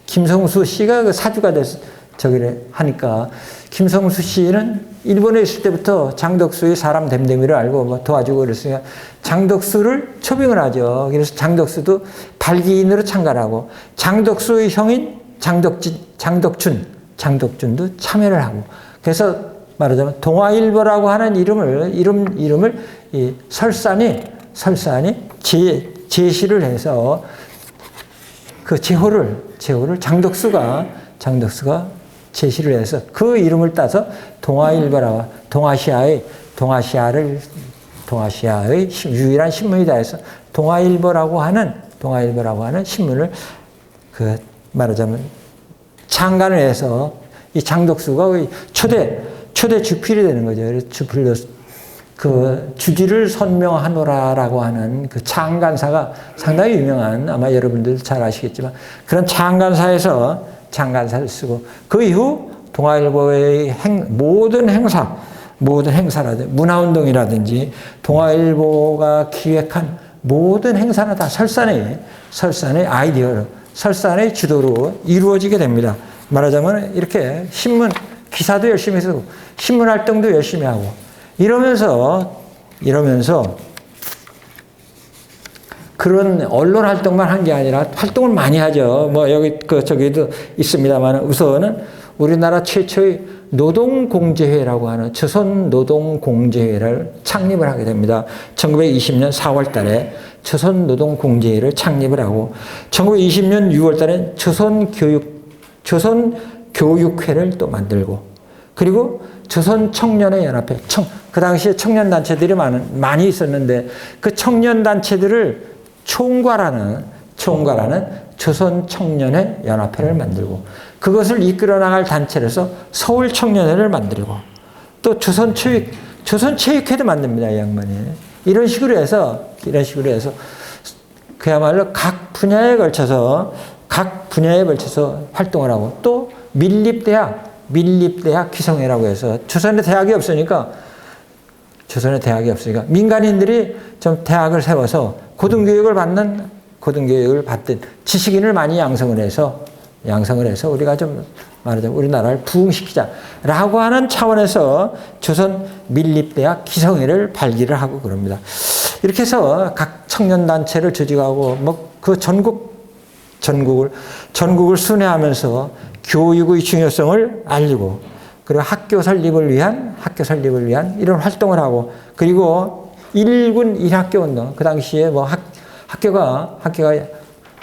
Speaker 1: 김성수 씨가 그 사주가 돼서 저기를 하니까 김성수 씨는 일본에 있을 때부터 장독수의 사람 댐댐이를 알고 뭐 도와주고 그랬으니까 장독수를 초빙을 하죠. 그래서 장독수도 발기인으로 참가하고 장독수의 형인 장독준도 참여를 하고 그래서 말하자면 동아일보라고 하는 이름을 이 설산이 제시를 해서 그 제호를 장독수가 제시를 해서 그 이름을 따서 동아일보라고 동아시아를 동아시아의 유일한 신문이다 해서 동아일보라고 하는 신문을 말하자면 창간을 해서 이 장독수가 초대 주필이 되는 거죠. 그래서 주필로 주지를 선명하노라라고 하는 그 창간사가 상당히 유명한, 아마 여러분들 잘 아시겠지만 그런 창간사를 쓰고, 그 이후 동아일보의 모든 행사라든지 문화운동이라든지 동아일보가 기획한 모든 행사는 다 설산의 아이디어로, 설산의 주도로 이루어지게 됩니다. 말하자면 이렇게 신문 기사도 열심히 쓰고 신문 활동도 열심히 하고 이러면서 그런 언론 활동만 한 게 아니라 활동을 많이 하죠. 뭐 여기 저기도 있습니다만, 우선은 우리나라 최초의 노동공제회라고 하는 조선노동공제회를 창립을 하게 됩니다. 1920년 4월 달에 조선노동공제회를 창립을 하고 1920년 6월 달에 조선교육회를 또 만들고, 그리고 조선청년의 연합회, 그 당시에 청년단체들이 많이 있었는데 그 청년단체들을 총괄하는 조선청년의 연합회를 만들고, 그것을 이끌어 나갈 단체로서 서울청년회를 만들고, 또 조선체육회도 만듭니다, 이 양반이. 이런 식으로 해서 그야말로 각 분야에 걸쳐서 활동을 하고, 또 밀립대학 기성회라고 해서 조선에 대학이 없으니까 민간인들이 좀 대학을 세워서 고등교육을 받든 지식인을 많이 양성을 해서 우리가 좀 말하자면 우리나라를 부흥시키자라고 하는 차원에서 조선 밀립대학 기성회를 발기를 하고 그럽니다. 이렇게 해서 각 청년단체를 조직하고 그 전국을 순회하면서 교육의 중요성을 알리고, 그리고 학교 설립을 위한 이런 활동을 하고, 그리고 1군 1학교 운동, 그 당시에 학교가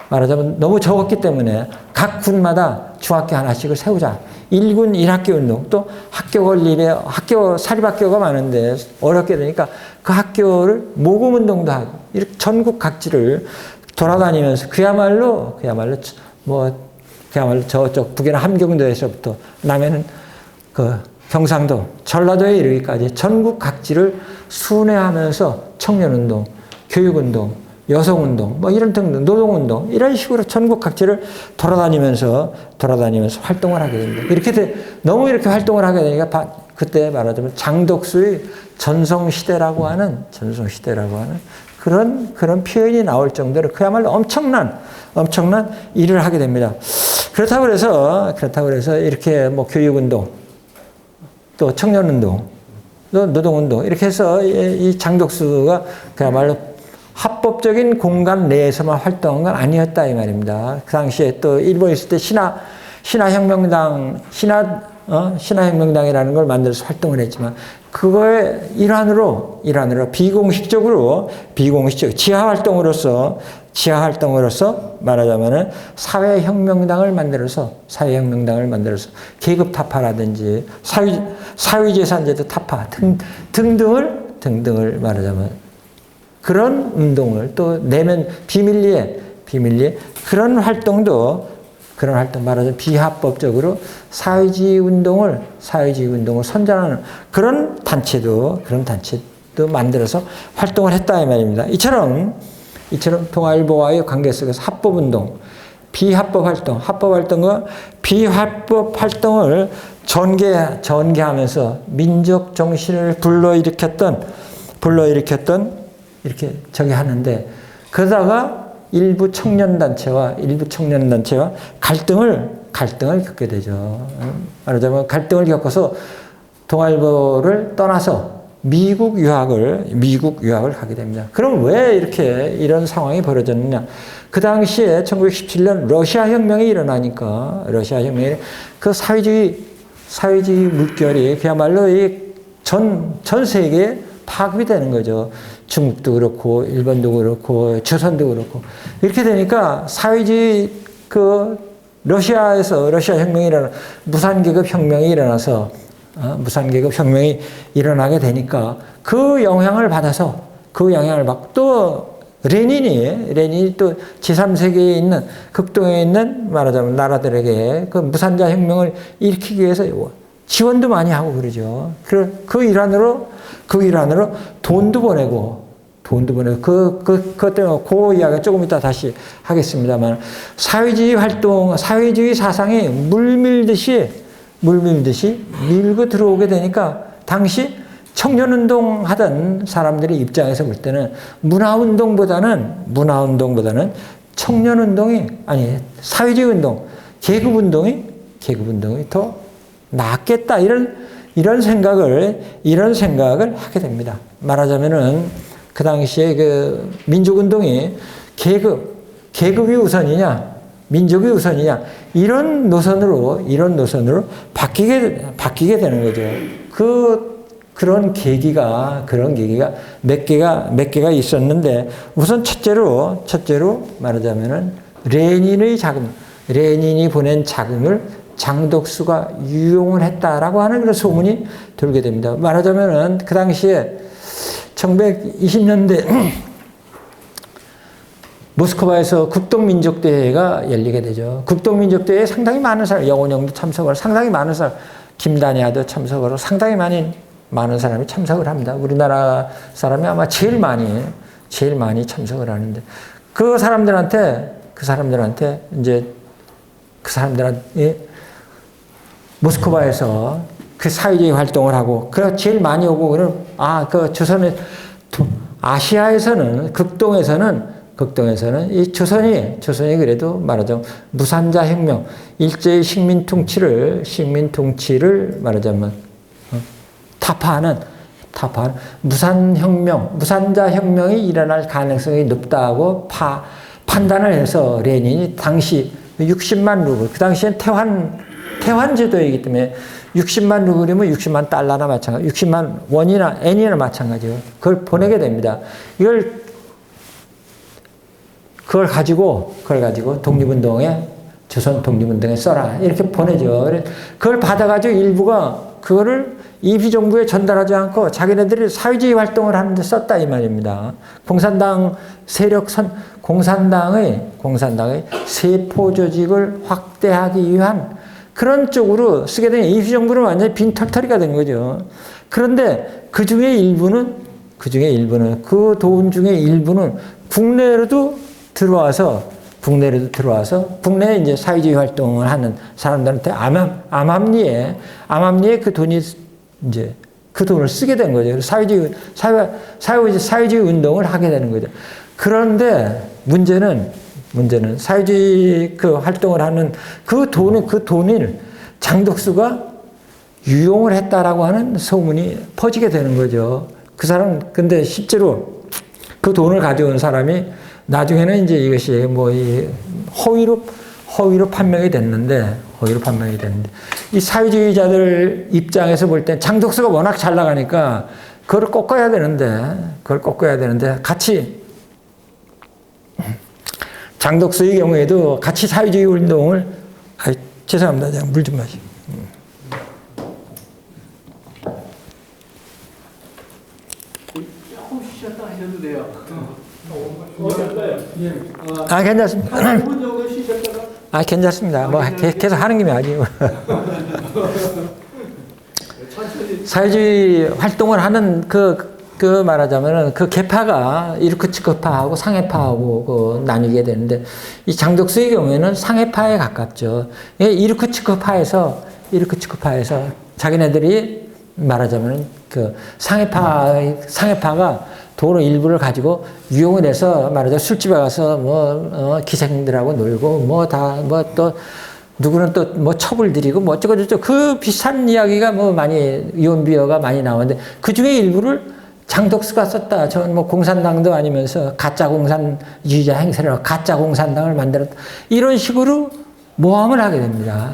Speaker 1: 말하자면 너무 적었기 때문에 각 군마다 중학교 하나씩을 세우자. 1군 1학교 운동, 또 사립학교가 많은데 어렵게 되니까 그 학교를 모금 운동도 하고, 이렇게 전국 각지를 돌아다니면서 그야말로 저쪽 북에는 함경도에서부터 남해는 경상도, 전라도에 이르기까지 전국 각지를 순회하면서 청년운동, 교육운동, 여성운동, 이런 등등, 노동운동, 이런 식으로 전국 각지를 돌아다니면서 활동을 하게 됩니다. 너무 이렇게 활동을 하게 되니까 그때 말하자면 장독수의 전성시대라고 하는 그런 표현이 나올 정도로 그야말로 엄청난 일을 하게 됩니다. 그렇다고 해서 이렇게 교육운동, 또 청년운동, 또 노동운동, 이렇게 해서 이 장독수가 그야말로 합법적인 공간 내에서만 활동한 건 아니었다, 이 말입니다. 그 당시에 또 일본에 있을 때 신화혁명당이라는 걸 만들어서 활동을 했지만, 그거의 일환으로 비공식적으로 지하활동으로서 말하자면은 사회혁명당을 만들어서 계급 타파라든지 사회재산제도 타파 등등을 말하자면 그런 운동을, 또 내면 비밀리에 그런 활동 말하자면 비합법적으로 사회주의 운동을 선전하는 그런 단체도 만들어서 활동을 했다, 이 말입니다. 이처럼 동아일보와의 관계 속에서 합법운동, 합법 활동과 비합법 활동을 전개하면서 민족 정신을 불러일으켰던 이렇게 하는데, 그러다가 일부 청년단체와 갈등을 겪게 되죠. 말하자면 갈등을 겪어서 동아일보를 떠나서 미국 유학을 가게 됩니다. 그럼 왜 이런 상황이 벌어졌느냐? 그 당시에 1917년 러시아 혁명이 일어나니까, 그 사회주의 물결이 그야말로 전 세계에 파급이 되는 거죠. 중국도 그렇고, 일본도 그렇고, 조선도 그렇고. 이렇게 되니까 사회주의 러시아 혁명이 무산계급 혁명이 일어나서 무산계급 혁명이 일어나게 되니까 그 영향을 받아서 그 영향을 받고 또 레닌이 또 제3세계에 있는 극동에 있는 말하자면 나라들에게 그 무산자 혁명을 일으키기 위해서 지원도 많이 하고 그러죠. 그 일환으로 돈도 보내고 그것 때문에 그 이야기 조금 이따 다시 하겠습니다만 사회주의 사상이 물밀듯이 밀고 들어오게 되니까 당시 청년운동 하던 사람들의 입장에서 볼 때는 문화운동보다는 청년운동이 아니 사회주의 운동, 계급운동이 더 낫겠다 이런 생각을 하게 됩니다. 말하자면은 그 당시에 그 민족운동이 계급이 우선이냐 민족이 우선이냐 이런 노선으로 바뀌게 되는 거죠. 그런 계기가 몇 개가 있었는데 우선 첫째로 말하자면은 레닌이 보낸 자금을 장덕수가 유용을 했다라고 하는 그런 소문이 돌게 됩니다. 말하자면은 그 당시에 1920년대 모스크바에서 국동민족대회가 열리게 되죠. 국동민족대회에 상당히 많은 사람, 영원영도 참석을 상당히 많은 사람, 김다니아도 참석을 상당히 많은 사람이 참석을 합니다. 우리나라 사람이 아마 제일 많이 참석을 하는데 그 사람들한테 모스크바에서 그 사회주의 활동을 하고 그 제일 많이 오고 그 조선의 아시아에서는 극동에서는 이 조선이 그래도 말하자면 무산자 혁명 일제의 식민 통치를 말하자면 타파하는 무산자 혁명이 일어날 가능성이 높다고 판단을 해서 레닌이 당시 60만 루블, 그 당시엔 태환 제도이기 때문에 60만 루블이면 60만 달러나 마찬가지, 60만 원이나 엔이나 마찬가지예요. 그걸 보내게 됩니다. 그걸 가지고 독립운동에 조선 독립운동에 써라 이렇게 보내죠. 그걸 받아가지고 일부가 그거를 임시정부에 전달하지 않고 자기네들이 사회주의 활동을 하는데 썼다 이 말입니다. 공산당의 세포 조직을 확대하기 위한 그런 쪽으로 쓰게 되면 임시정부는 완전히 빈털터리가 된 거죠. 그런데 그 중에 일부는 그 돈 중에 일부는 국내에도 들어와서 국내에 이제 사회주의 활동을 하는 사람들한테 암암리에 그 돈이 이제 그 돈을 쓰게 된 거죠. 사회주의 운동을 하게 되는 거죠. 그런데 문제는 사회주의 그 활동을 하는 그 돈을 장덕수가 유용을 했다라고 하는 소문이 퍼지게 되는 거죠. 근데 실제로 그 돈을 가져온 사람이 나중에는 이제 이것이 이 허위로 판명이 됐는데 이 사회주의자들 입장에서 볼 때 장덕수가 워낙 잘 나가니까 그걸 꺾어야 되는데 같이 장덕수의 경우에도 같이 사회주의 운동을 죄송합니다. 물 좀 마시고.
Speaker 2: 조금 쉬셨다 하셔도 돼요.
Speaker 1: 괜찮습니다.
Speaker 2: 5분 정도 쉬셨다가
Speaker 1: 괜찮습니다. 계속 하는 김에 아니고. 사회주의 활동을 하는 그 말하자면은 그 계파가 이르크츠크파하고 상해파하고 나뉘게 되는데 이 장덕수의 경우에는 상해파에 가깝죠. 이르크츠크파에서 자기네들이 말하자면은 그 상해파가 돈의 일부를 가지고 유용을 해서 말하자면 술집에 가서 기생들하고 놀고 또 누구는 또 첩을 들이고 어쩌고저쩌고 그 비슷한 이야기가 많이 이온비어가 많이 나오는데 그 중에 일부를 장덕수가 썼다. 저는 공산당도 아니면서 가짜 공산주의자 행세를 하고 가짜 공산당을 만들었다. 이런 식으로 모함을 하게 됩니다.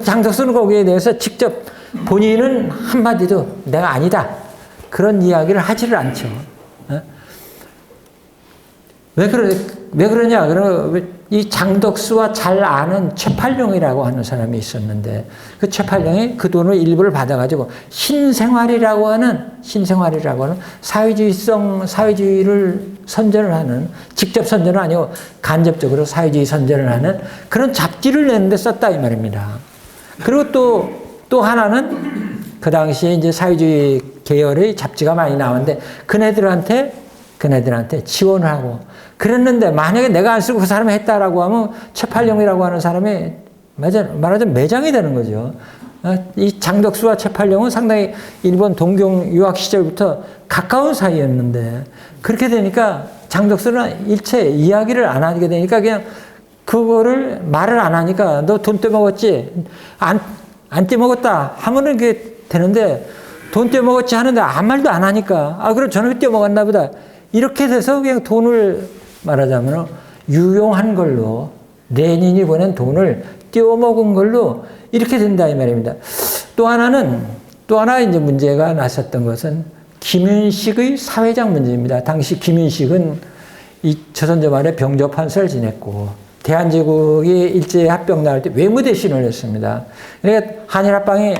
Speaker 1: 장덕수는 거기에 대해서 직접 본인은 한마디도 내가 아니다. 그런 이야기를 하지를 않죠. 왜 그러냐? 이 장덕수와 잘 아는 최팔룡이라고 하는 사람이 있었는데, 그 최팔룡이 그 돈을 일부를 받아가지고 신생활이라고 하는 사회주의를 선전을 하는, 직접 선전은 아니고 간접적으로 사회주의 선전을 하는 그런 잡지를 내는데 썼다 이 말입니다. 그리고 또 하나는 그 당시에 이제 사회주의 계열의 잡지가 많이 나오는데 그네들한테 지원을 하고 그랬는데, 만약에 내가 안 쓰고 그 사람이 했다라고 하면 최팔룡이라고 하는 사람이 말하자면 매장이 되는 거죠. 이 장덕수와 최팔룡은 상당히 일본 동경 유학 시절부터 가까운 사이였는데, 그렇게 되니까 장덕수는 일체 이야기를 안 하게 되니까 그냥 그거를 말을 안 하니까 너 돈 떼먹었지? 안 떼먹었다 하면은 그게 되는데, 돈 떼먹었지 하는데 아무 말도 안 하니까 그럼 저놈이 떼먹었나 보다. 이렇게 돼서 그냥 돈을 말하자면 유용한 걸로, 레닌이 보낸 돈을 떼어먹은 걸로 이렇게 된다 이 말입니다. 또 하나 이제 문제가 났었던 것은 김윤식의 사회장 문제입니다. 당시 김윤식은 이 조선조 말에 병조판서를 지냈고 대한제국이 일제히 합병 나올 때 외무대신을 했습니다. 그러니까 한일합방이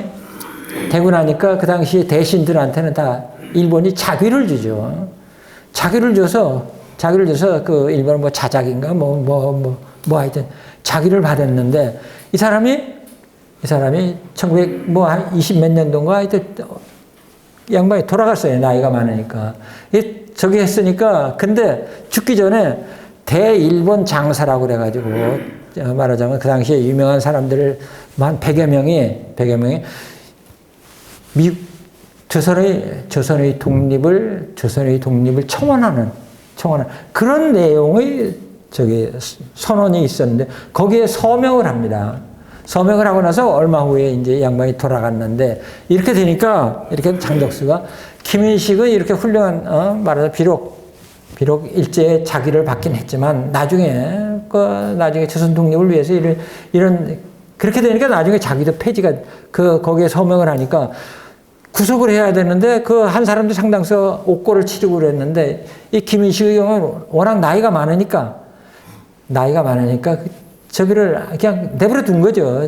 Speaker 1: 되고 나니까 그 당시 대신들한테는 다 일본이 자귀를 주죠. 자귀를 줘서 그 일본 뭐 자작인가 뭐 하여튼 자귀를 받았는데, 이 사람이 1920몇 년도인가 하여튼 양반이 돌아갔어요. 나이가 많으니까. 저기 했으니까, 근데 죽기 전에 대일본 장사라고 그래가지고 말하자면 그 당시에 유명한 사람들을 한 100여 명이 조선의 독립을 청원하는 그런 내용의 선언이 있었는데, 거기에 서명을 합니다. 서명을 하고 나서 얼마 후에 이제 양반이 돌아갔는데, 이렇게 되니까 이렇게 장덕수가 김윤식은 이렇게 훌륭한 말하자 비록 일제에 자기를 받긴 했지만 나중에 조선 독립을 위해서 이런 그렇게 되니까 나중에 자기도 폐지가 거기에 서명을 하니까 구속을 해야 되는데 그 한 사람도 상당수 옥고를 치르고 그랬는데, 이 김윤식의 경우는 워낙 나이가 많으니까 저기를 그냥 내버려 둔 거죠.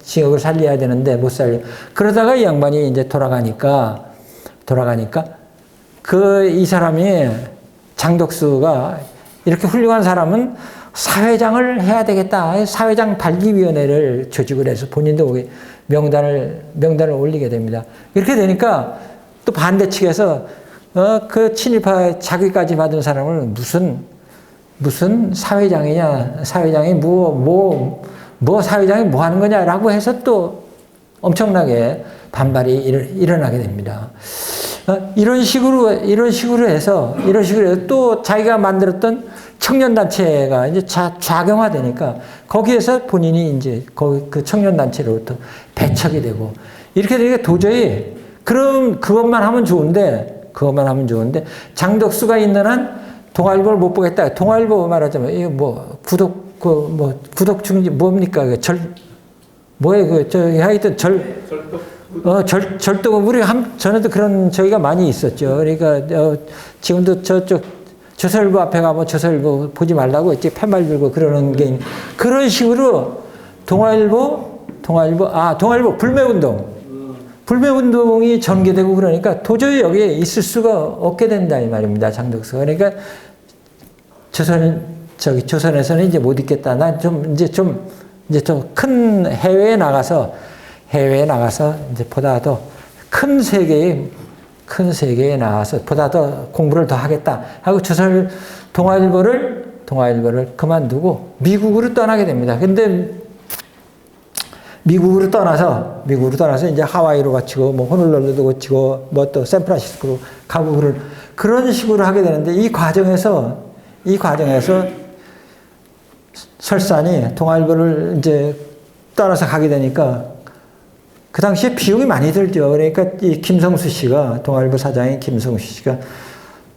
Speaker 1: 징역을 살려야 되는데 못 살려. 그러다가 이 양반이 이제 돌아가니까 이 사람이 장덕수가 이렇게 훌륭한 사람은 사회장을 해야 되겠다. 사회장 발기위원회를 조직을 해서 본인도 명단을 올리게 됩니다. 이렇게 되니까 또 반대 측에서 그 친일파 자기까지 받은 사람을 무슨 사회장이냐, 사회장이 사회장이 뭐 하는 거냐라고 해서 또 엄청나게 반발이 일어나게 됩니다. 이런 식으로 해서 또 자기가 만들었던 청년단체가 이제 좌경화되니까 거기에서 본인이 이제 그 청년단체로부터 배척이 되고, 이렇게 되니까 도저히 그것만 하면 좋은데 장덕수가 있는 한 동아일보를 못 보겠다. 동아일보 말하자면 이거 뭐 구독 중지 뭡니까? 하여튼 절도 우리 전에도 그런 저희가 많이 있었죠. 그러니까 지금도 저쪽 조선일보 앞에 가면 조선일보 보지 말라고 이제 팻말 들고 그러는 게, 그런 식으로 동아일보 불매운동이 전개되고 그러니까 도저히 여기에 있을 수가 없게 된다 이 말입니다. 장덕수가. 그러니까 조선에서는 이제 못 있겠다. 난 이제 좀 큰 해외에 나가서 이제 보다 더 큰 세계에 나와서 보다 더 공부를 더 하겠다 하고 동아일보를 그만두고 미국으로 떠나게 됩니다. 근데 미국으로 떠나서 이제 하와이로 거치고 뭐 호놀룰루도 거치고 뭐 또 샌프란시스코로 가고 그런 식으로 하게 되는데, 이 과정에서 설산이 동아일보를 이제 따라서 가게 되니까 그 당시에 비용이 많이 들죠. 그러니까 이 김성수 씨가, 동아일보 사장인 김성수 씨가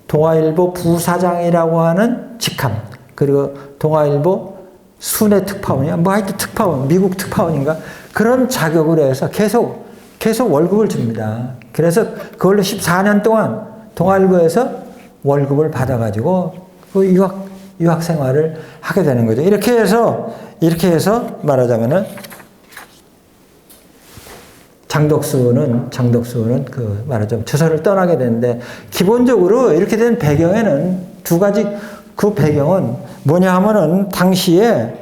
Speaker 1: 동아일보 부사장이라고 하는 직함, 그리고 동아일보 순회 특파원이야, 뭐 하여튼 특파원, 미국 특파원인가, 그런 자격으로 해서 계속 월급을 줍니다. 그래서 그걸로 14년 동안 동아일보에서 월급을 받아가지고 그 유학 생활을 하게 되는 거죠. 이렇게 해서 말하자면은 장덕수는 말하자면 조선을 떠나게 되는데, 기본적으로 이렇게 된 배경에는 두 가지, 그 배경은 뭐냐 하면은 당시에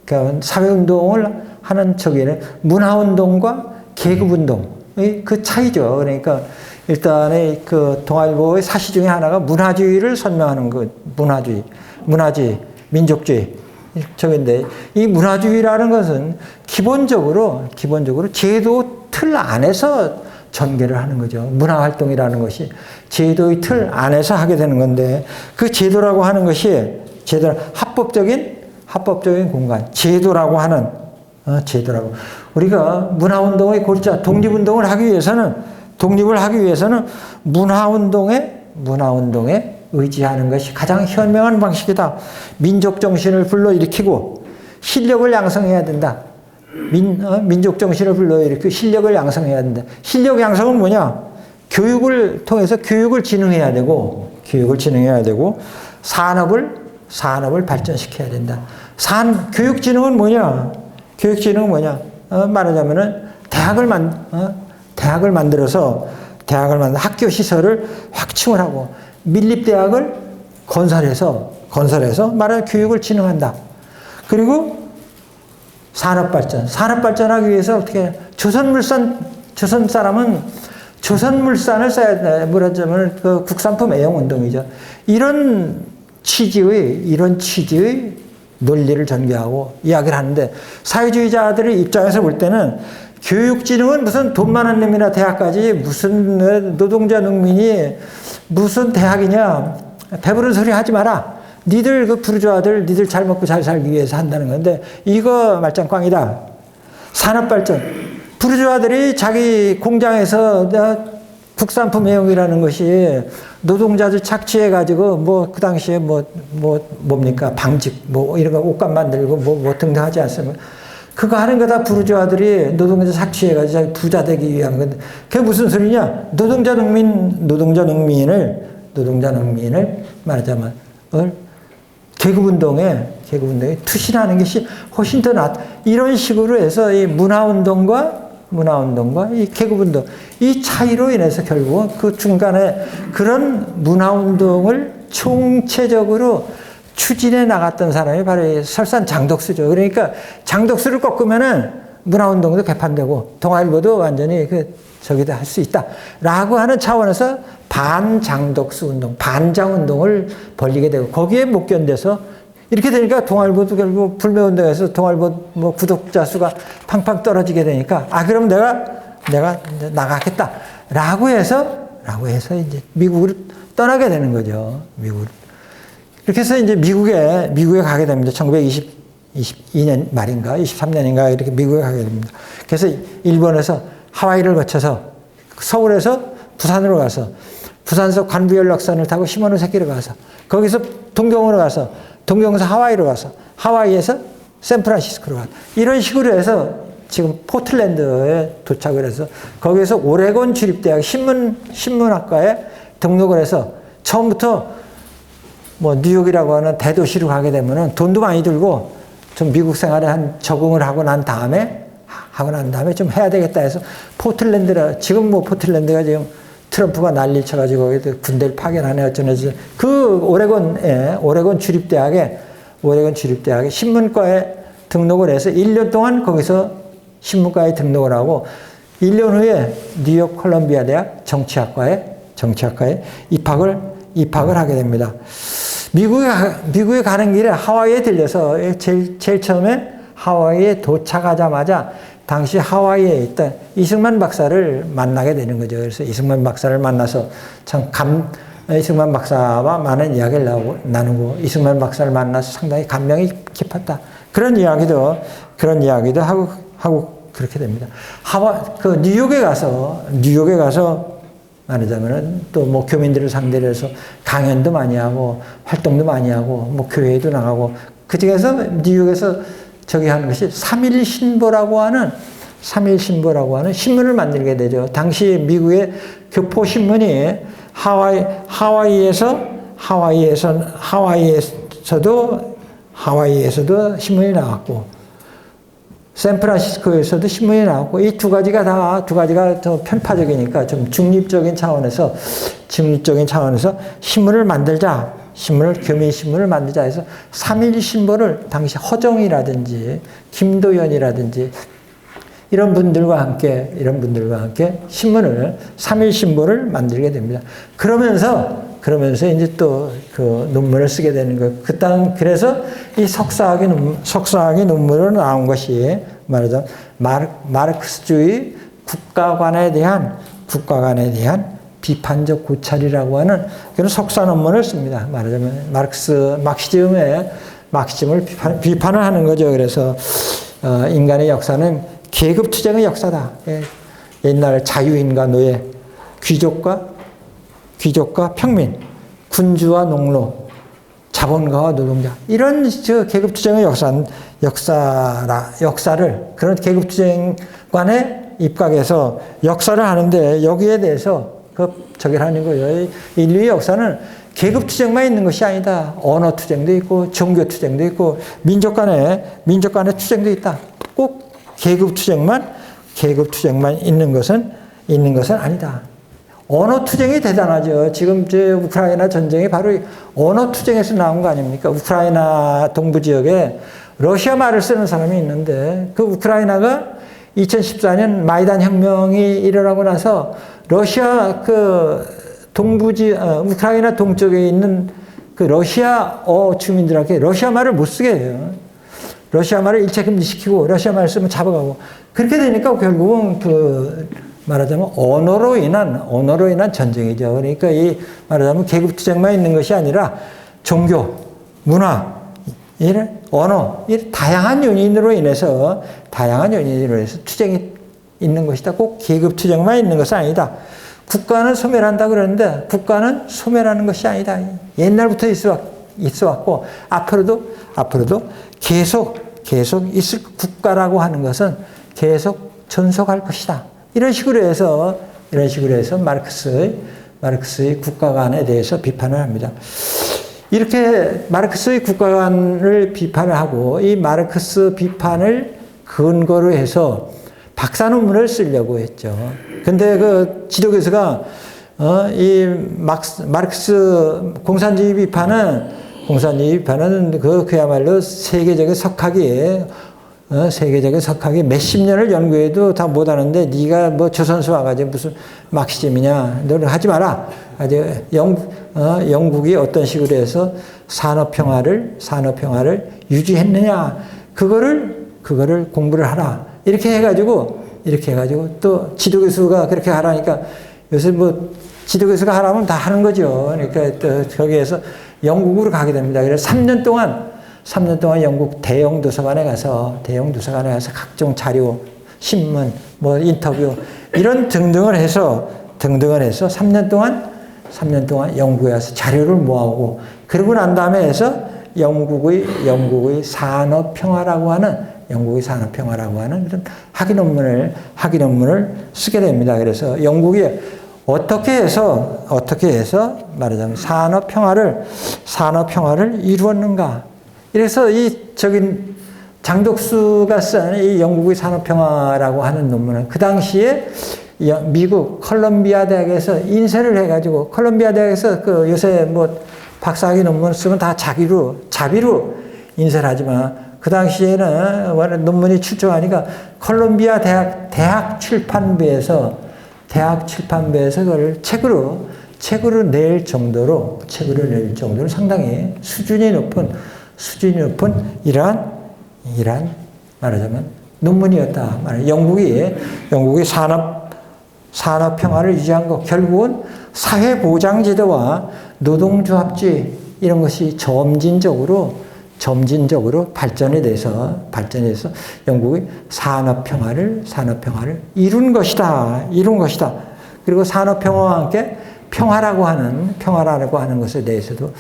Speaker 1: 그러니까 사회운동을 하는 척에는 문화운동과 계급운동의 그 차이죠. 그러니까 일단의 그 동아일보의 사시 중에 하나가 문화주의를 선명하는 문화주의, 민족주의. 저긴데, 이 문화주의라는 것은 기본적으로 제도 틀 안에서 전개를 하는 거죠. 문화활동이라는 것이 제도의 틀 안에서 하게 되는 건데, 그 제도라고 하는 것이 합법적인 공간, 제도라고 하는, 제도라고. 우리가 문화운동의 골자, 독립을 하기 위해서는 문화운동에 의지하는 것이 가장 현명한 방식이다. 민족 정신을 불러일으키고 실력을 양성해야 된다. 민족 정신을 불러일으키고 실력을 양성해야 된다. 실력 양성은 뭐냐? 교육을 통해서 교육을 진흥해야 되고 산업을 발전시켜야 된다. 교육진흥은 뭐냐? 말하자면은 대학을 만들어서 학교 시설을 확충을 하고 밀립대학을 건설해서 말하자면 교육을 진흥한다. 그리고 산업발전하기 위해서 어떻게 조선 사람은 조선물산을 써야 돼. 말하자면 그 국산품 애용운동이죠. 이런 취지의 논리를 전개하고 이야기를 하는데, 사회주의자들의 입장에서 볼 때는 교육진흥은 무슨 돈 많은 놈이나 대학까지, 무슨 노동자 농민이 무슨 대학이냐, 배부른 소리 하지 마라. 니들 그 부르주아들 니들 잘 먹고 잘 살기 위해서 한다는 건데, 이거 말짱 꽝이다. 산업발전, 부르주아들이 자기 공장에서 국산품 애용이라는 것이 노동자들 착취해가지고 그 당시에 뭡니까 방직 이런 거 옷감 만들고 등등 하지 않습니까? 그거 하는 거 다 부르주아들이 노동자 착취해가지고 부자 되기 위한 건데, 그게 무슨 소리냐? 노동자 농민을 말하자면 계급운동에 투신하는 것이 훨씬 더 이런 식으로 해서 이 문화운동과 이 계급운동, 이 차이로 인해서 결국은 그 중간에 그런 문화운동을 총체적으로 추진해 나갔던 사람이 바로 설산 장덕수죠. 그러니까 장덕수를 꺾으면은 문화운동도 개판되고 동아일보도 완전히 저기다 할 수 있다. 라고 하는 차원에서 반장덕수 운동, 반장운동을 벌리게 되고, 거기에 못 견뎌서 이렇게 되니까 동아일보도 결국 불매운동에서 동아일보 구독자 수가 팡팡 떨어지게 되니까, 그럼 내가 이제 나가겠다. 라고 해서 이제 미국을 떠나게 되는 거죠. 미국을. 이렇게 해서 이제 미국에 가게 됩니다. 1922년 말인가, 23년인가 이렇게 미국에 가게 됩니다. 그래서 일본에서 하와이를 거쳐서 서울에서 부산으로 가서, 부산에서 관부연락선을 타고 시모노세키로 가서, 거기서 동경으로 가서, 동경에서 하와이로 가서, 하와이에서 샌프란시스코로 가서, 이런 식으로 해서 지금 포틀랜드에 도착을 해서 거기에서 오레곤 주립대학 신문학과에 등록을 해서, 처음부터 뉴욕이라고 하는 대도시로 가게 되면은 돈도 많이 들고 좀 미국 생활에 적응을 하고 난 다음에 좀 해야 되겠다 해서 지금 포틀랜드가 지금 트럼프가 난리 쳐가지고 군대를 파견하네 어쩌네. 그 오레곤 주립대학에 신문과에 등록을 해서 1년 동안 거기서 신문과에 등록을 하고, 1년 후에 뉴욕 콜럼비아 대학 정치학과에 입학을 하게 됩니다. 미국에 가는 길에 하와이에 들려서 제일 처음에 하와이에 도착하자마자 당시 하와이에 있던 이승만 박사를 만나게 되는 거죠. 그래서 이승만 박사를 만나서 이승만 박사와 많은 이야기를 나누고, 이승만 박사를 만나서 상당히 감명이 깊었다. 그런 이야기도 하고 그렇게 됩니다. 뉴욕에 가서 말하자면은 또 교민들을 상대로 해서 강연도 많이 하고 활동도 많이 하고 교회에도 나가고, 그 중에서 뉴욕에서 하는 것이 3일 신보라고 하는 신문을 만들게 되죠. 당시 미국의 교포 신문이 하와이에서 하와이에서도 신문이 나왔고, 샌프란시스코에서도 신문이 나왔고, 이 두 가지가 더 편파적이니까 좀 중립적인 차원에서 신문을 만들자, 교민 신문을 만들자 해서 3일 신보를 당시 허정이라든지 김도연이라든지 이런 분들과 함께 신문을 3일 신보를 만들게 됩니다. 그러면서 이제 또 그 논문을 쓰게 되는 거예요. 그래서 이 석사학위 논문으로 나온 것이 말하자면 마르크스주의 국가관에 대한 비판적 고찰이라고 하는 그런 석사 논문을 씁니다. 말하자면 막시즘을 비판을 하는 거죠. 그래서 인간의 역사는 계급투쟁의 역사다. 옛날 자유인과 노예, 귀족과 평민, 군주와 농노, 자본가와 노동자 이런 계급투쟁의 역사를 그런 계급투쟁관에 입각해서 역사를 하는데 여기에 대해서 저기를 하는 거예요. 인류의 역사는 계급투쟁만 있는 것이 아니다. 언어투쟁도 있고 종교투쟁도 있고 민족 간의 투쟁도 있다. 꼭 계급투쟁만 있는 것은 아니다. 언어투쟁이 대단하죠. 지금 우크라이나 전쟁이 바로 언어투쟁에서 나온 거 아닙니까? 우크라이나 동부 지역에 러시아 말을 쓰는 사람이 있는데 그 우크라이나가 2014년 마이단 혁명이 일어나고 나서 러시아 우크라이나 동쪽에 있는 그 러시아어 주민들에게 러시아 말을 못 쓰게 해요. 러시아 말을 일체금지시키고 러시아 말을 쓰면 잡아가고 그렇게 되니까 결국은 말하자면 언어로 인한 전쟁이죠. 그러니까 말하자면 계급투쟁만 있는 것이 아니라 종교, 문화, 언어, 다양한 요인으로 인해서 투쟁이 있는 것이다. 꼭 계급투쟁만 있는 것은 아니다. 국가는 소멸한다 그러는데 국가는 소멸하는 것이 아니다. 옛날부터 있어왔고 앞으로도 계속 있을 국가라고 하는 것은 계속 존속할 것이다. 이런 식으로 해서 마르크스의 국가관에 대해서 비판을 합니다. 이렇게 마르크스의 국가관을 비판을 하고 이 마르크스 비판을 근거로 해서 박사 논문을 쓰려고 했죠. 근데 그 지도교수가 이 마르크스 공산주의 비판은 그야말로 세계적인 석학이 몇십 년을 연구해도 다 못하는데 네가 뭐 조선소 와가지고 무슨 막시즘이냐 너는 하지 마라. 영국이 어떤 식으로 해서 산업평화를 유지했느냐 그거를 공부를 하라. 이렇게 해가지고 또 지도교수가 그렇게 하라니까 요새 뭐 지도교수가 하라면 다 하는 거죠. 그러니까 또 거기에서 영국으로 가게 됩니다. 그래서 3년 동안 영국 대형 도서관에 가서 각종 자료, 신문, 뭐 인터뷰 이런 등등을 해서 3년 동안 영국에 와서 자료를 모아오고 그러고 난 다음에 해서 영국의 산업평화라고 하는 그런 학위 논문을 쓰게 됩니다. 그래서 영국이 어떻게 해서 말하자면 산업평화를 이루었는가? 그래서 장독수가 쓴 이 영국의 산업평화라고 하는 논문은 그 당시에 미국 컬럼비아 대학에서 인쇄를 해가지고 컬럼비아 대학에서 요새 뭐 박사학위 논문 쓰면 다 자비로 인쇄를 하지만 그 당시에는 논문이 출중하니까 컬럼비아 대학 출판부에서 그걸 책으로 낼 정도로 상당히 수준이 높은 이러한 말하자면 논문이었다. 영국이 산업 평화를 유지한 것 결국은 사회보장제도와 노동조합주의 이런 것이 점진적으로 발전이 돼서 영국이 산업 평화를 이룬 것이다. 그리고 산업 평화와 함께 평화라고 하는 것에 대해서도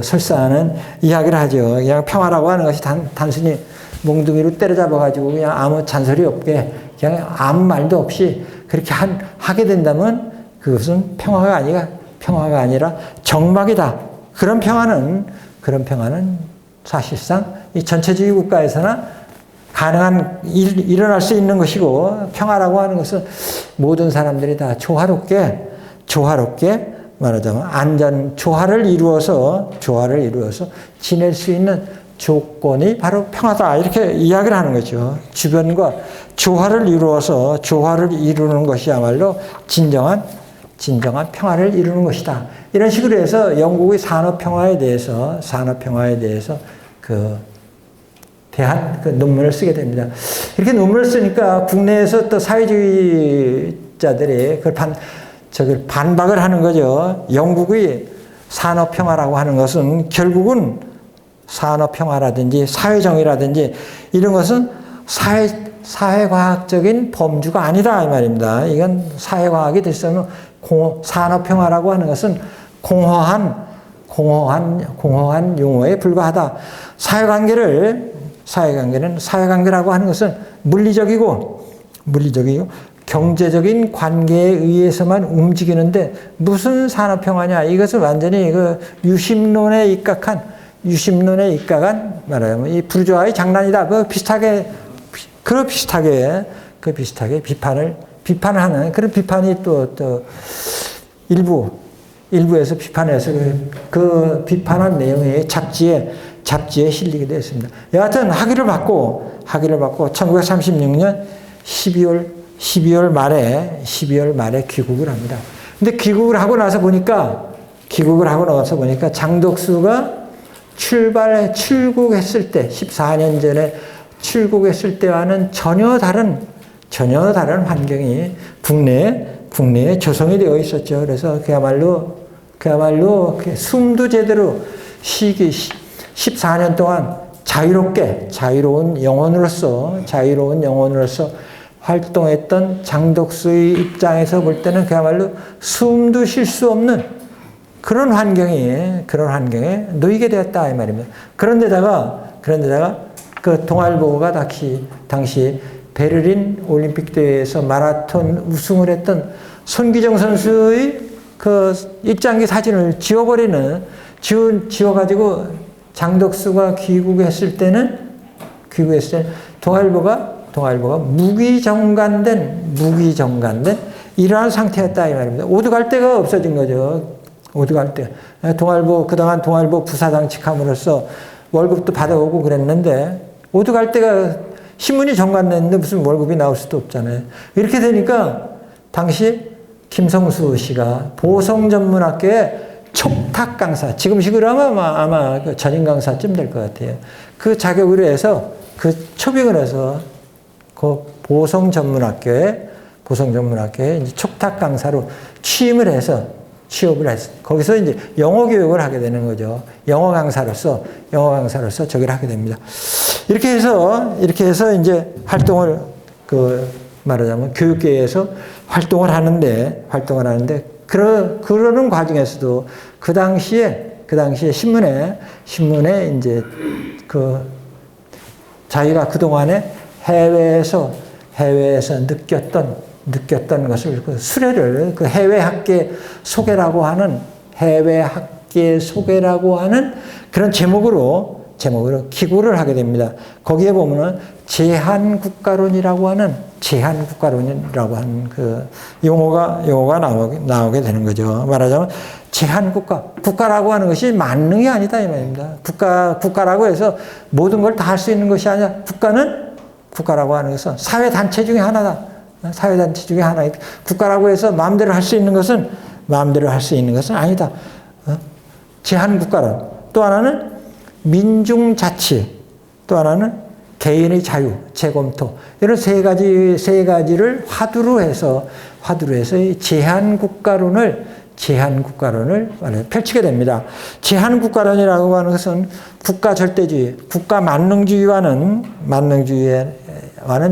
Speaker 1: 설사하는 이야기를 하죠. 그냥 평화라고 하는 것이 단순히 몽둥이로 때려잡아가지고 그냥 아무 잔소리 없게 그냥 아무 말도 없이 그렇게 하게 된다면 그것은 평화가 아니라 정막이다. 그런 평화는 사실상 이 전체주의 국가에서나 일어날 수 있는 것이고, 평화라고 하는 것은 모든 사람들이 다 조화롭게 말하자면 조화를 이루어서 지낼 수 있는 조건이 바로 평화다. 이렇게 이야기를 하는 거죠. 주변과 조화를 이루는 것이야말로 진정한 평화를 이루는 것이다. 이런 식으로 해서 영국의 산업 평화에 대해서 대한 논문을 쓰게 됩니다. 이렇게 논문을 쓰니까 국내에서 또 사회주의자들이 그걸 반박을 하는 거죠. 영국의 산업 평화라고 하는 것은 결국은 산업 평화라든지 사회정의라든지 이런 것은 사회과학적인 범주가 아니다 이 말입니다. 이건 사회과학이 됐으면 산업 평화라고 하는 것은 공허한 용어에 불과하다. 사회관계라고 하는 것은 물리적이고 경제적인 관계에 의해서만 움직이는데 무슨 산업평화냐. 이것은 완전히 유심론에 입각한 말하자면 이 부르주아의 장난이다. 비슷하게 비판을 하는 그런 비판이 또 일부에서 비판해서 그 비판한 내용이 잡지에 실리기도 했습니다. 여하튼 학위를 받고 1936년 12월 말에 귀국을 합니다. 근데 귀국을 하고 나서 보니까 장덕수가 출국했을 때 14년 전에 출국했을 때와는 전혀 다른 환경이 국내에 조성이 되어 있었죠. 그래서 그야말로 숨도 제대로 쉬기 14년 동안 자유로운 영혼으로서 활동했던 장덕수의 입장에서 볼 때는 그야말로 숨도 쉴 수 없는 그런 환경에 놓이게 되었다 이 말입니다. 그런데다가 그 동아일보가 당시 베를린 올림픽 대회에서 마라톤 우승을 했던 손기정 선수의 그 입장기 사진을 지워가지고 장덕수가 귀국했을 때는 동아일보가 무기정간된 이러한 상태였다 이 말입니다. 오죽할 데가 없어진 거죠. 그동안 동아일보 부사장직함으로써 월급도 받아오고 그랬는데 오죽할 데가 신문이 정관냈는데 무슨 월급이 나올 수도 없잖아요. 이렇게 되니까 당시 김성수 씨가 보성전문학교의 촉탁 강사, 지금식으로 아마 그 전임 강사쯤 될 것 같아요. 그 자격으로 해서 그 초빙을 해서 그 보성전문학교에 이제 촉탁 강사로 취업을 했어요. 거기서 이제 영어 교육을 하게 되는 거죠. 영어 강사로서 저기를 하게 됩니다. 이렇게 해서 이제 활동을 말하자면 교육계에서 활동을 하는데 그러는 과정에서도 그 당시에 신문에 이제 자기가 그동안에 해외에서 느꼈던 것을 수레를 해외 학계 소개라고 하는 그런 제목으로 기고를 하게 됩니다. 거기에 보면은 제한국가론이라고 하는 그 용어가 나오게 되는 거죠. 말하자면 국가라고 하는 것이 만능이 아니다 이 말입니다. 국가라고 해서 모든 걸 다 할 수 있는 것이 아니라 국가라고 하는 것은 사회단체 중에 하나다. 국가라고 해서 마음대로 할 수 있는 것은 아니다. 제한국가론. 또 하나는 민중자치, 또 하나는 개인의 자유, 재검토. 이런 세 가지를 화두로 해서 이 제한국가론을 펼치게 됩니다. 제한국가론이라고 하는 것은 국가 절대주의, 국가 만능주의와는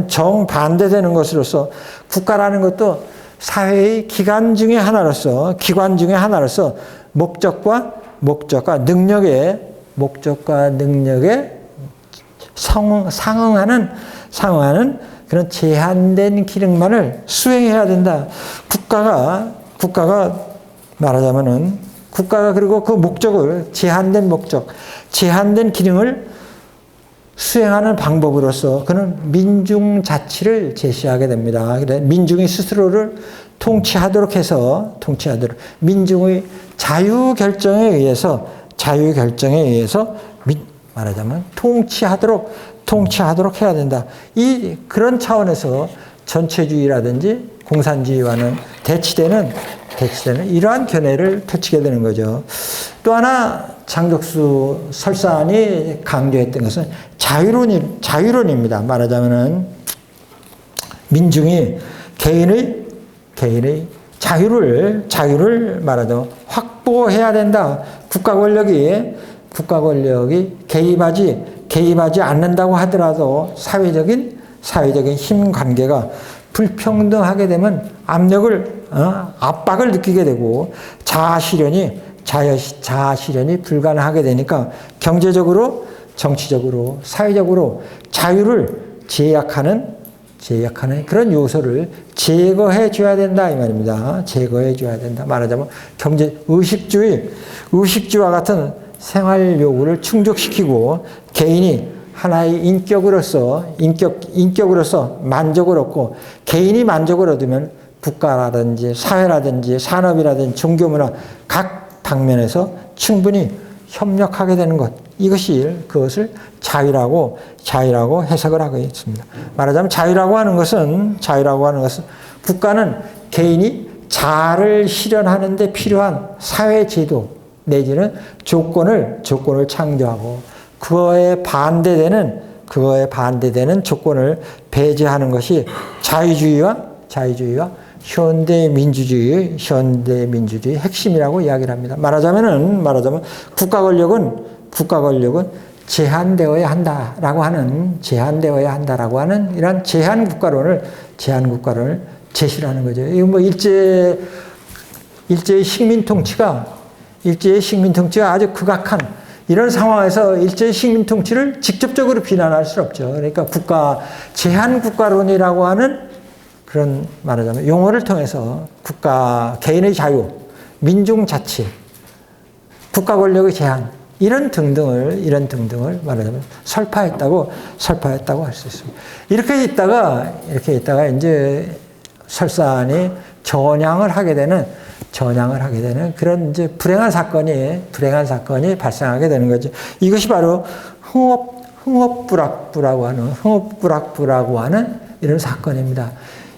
Speaker 1: 정반대되는 것으로서 국가라는 것도 사회의 기관 중에 하나로서 목적과 능력에 상응하는 그런 제한된 기능만을 수행해야 된다. 국가가 말하자면은 국가가 그리고 그 목적을 제한된 목적, 제한된 기능을 수행하는 방법으로서 그는 민중 자치를 제시하게 됩니다. 그래 민중이 스스로를 통치하도록 해서 민중의 자유 결정에 의해서 말하자면 통치하도록 해야 된다. 그런 차원에서 전체주의라든지 공산주의와는 대치되는 이러한 견해를 펼치게 되는 거죠. 또 하나 장덕수 설산이 강조했던 것은 자유론입니다. 말하자면은 민중이 개인의 자유를 말하자면 확보해야 된다. 국가 권력이 개입하지 않는다고 하더라도 사회적인 힘 관계가 불평등하게 되면 압박을 느끼게 되고 자아 실현이 불가능하게 되니까 경제적으로, 정치적으로, 사회적으로 자유를 제약하는 그런 요소를 제거해 줘야 된다 이 말입니다. 제거해 줘야 된다. 말하자면 의식주와 같은 생활 요구를 충족시키고 개인이 하나의 인격으로서 만족을 얻고 개인이 만족을 얻으면 국가라든지 사회라든지 산업이라든지 종교문화 각 방면에서 충분히 협력하게 되는 것. 그것을 자유라고 해석을 하고 있습니다. 말하자면 자유라고 하는 것은 국가는 개인이 자아를 실현하는 데 필요한 사회 제도 내지는 조건을 창조하고 그거에 반대되는 조건을 배제하는 것이 자유주의와 현대민주주의의 핵심이라고 이야기를 합니다. 말하자면 국가 권력은 제한되어야 한다라고 하는 이런 제한 국가론을 제시를 하는 거죠. 이거 뭐 일제의 식민 통치가 아주 극악한 이런 상황에서 일제의 식민 통치를 직접적으로 비난할 수 없죠. 그러니까 제한 국가론이라고 하는 그런 말하자면 용어를 통해서 개인의 자유, 민중 자치, 국가 권력의 제한 이런 등등을 말하자면 설파했다고 할 수 있습니다. 이렇게 있다가 이제 설산이 전향을 하게 되는 그런 이제 불행한 사건이 발생하게 되는 거죠. 이것이 바로 흥업불락부라고 하는 이런 사건입니다.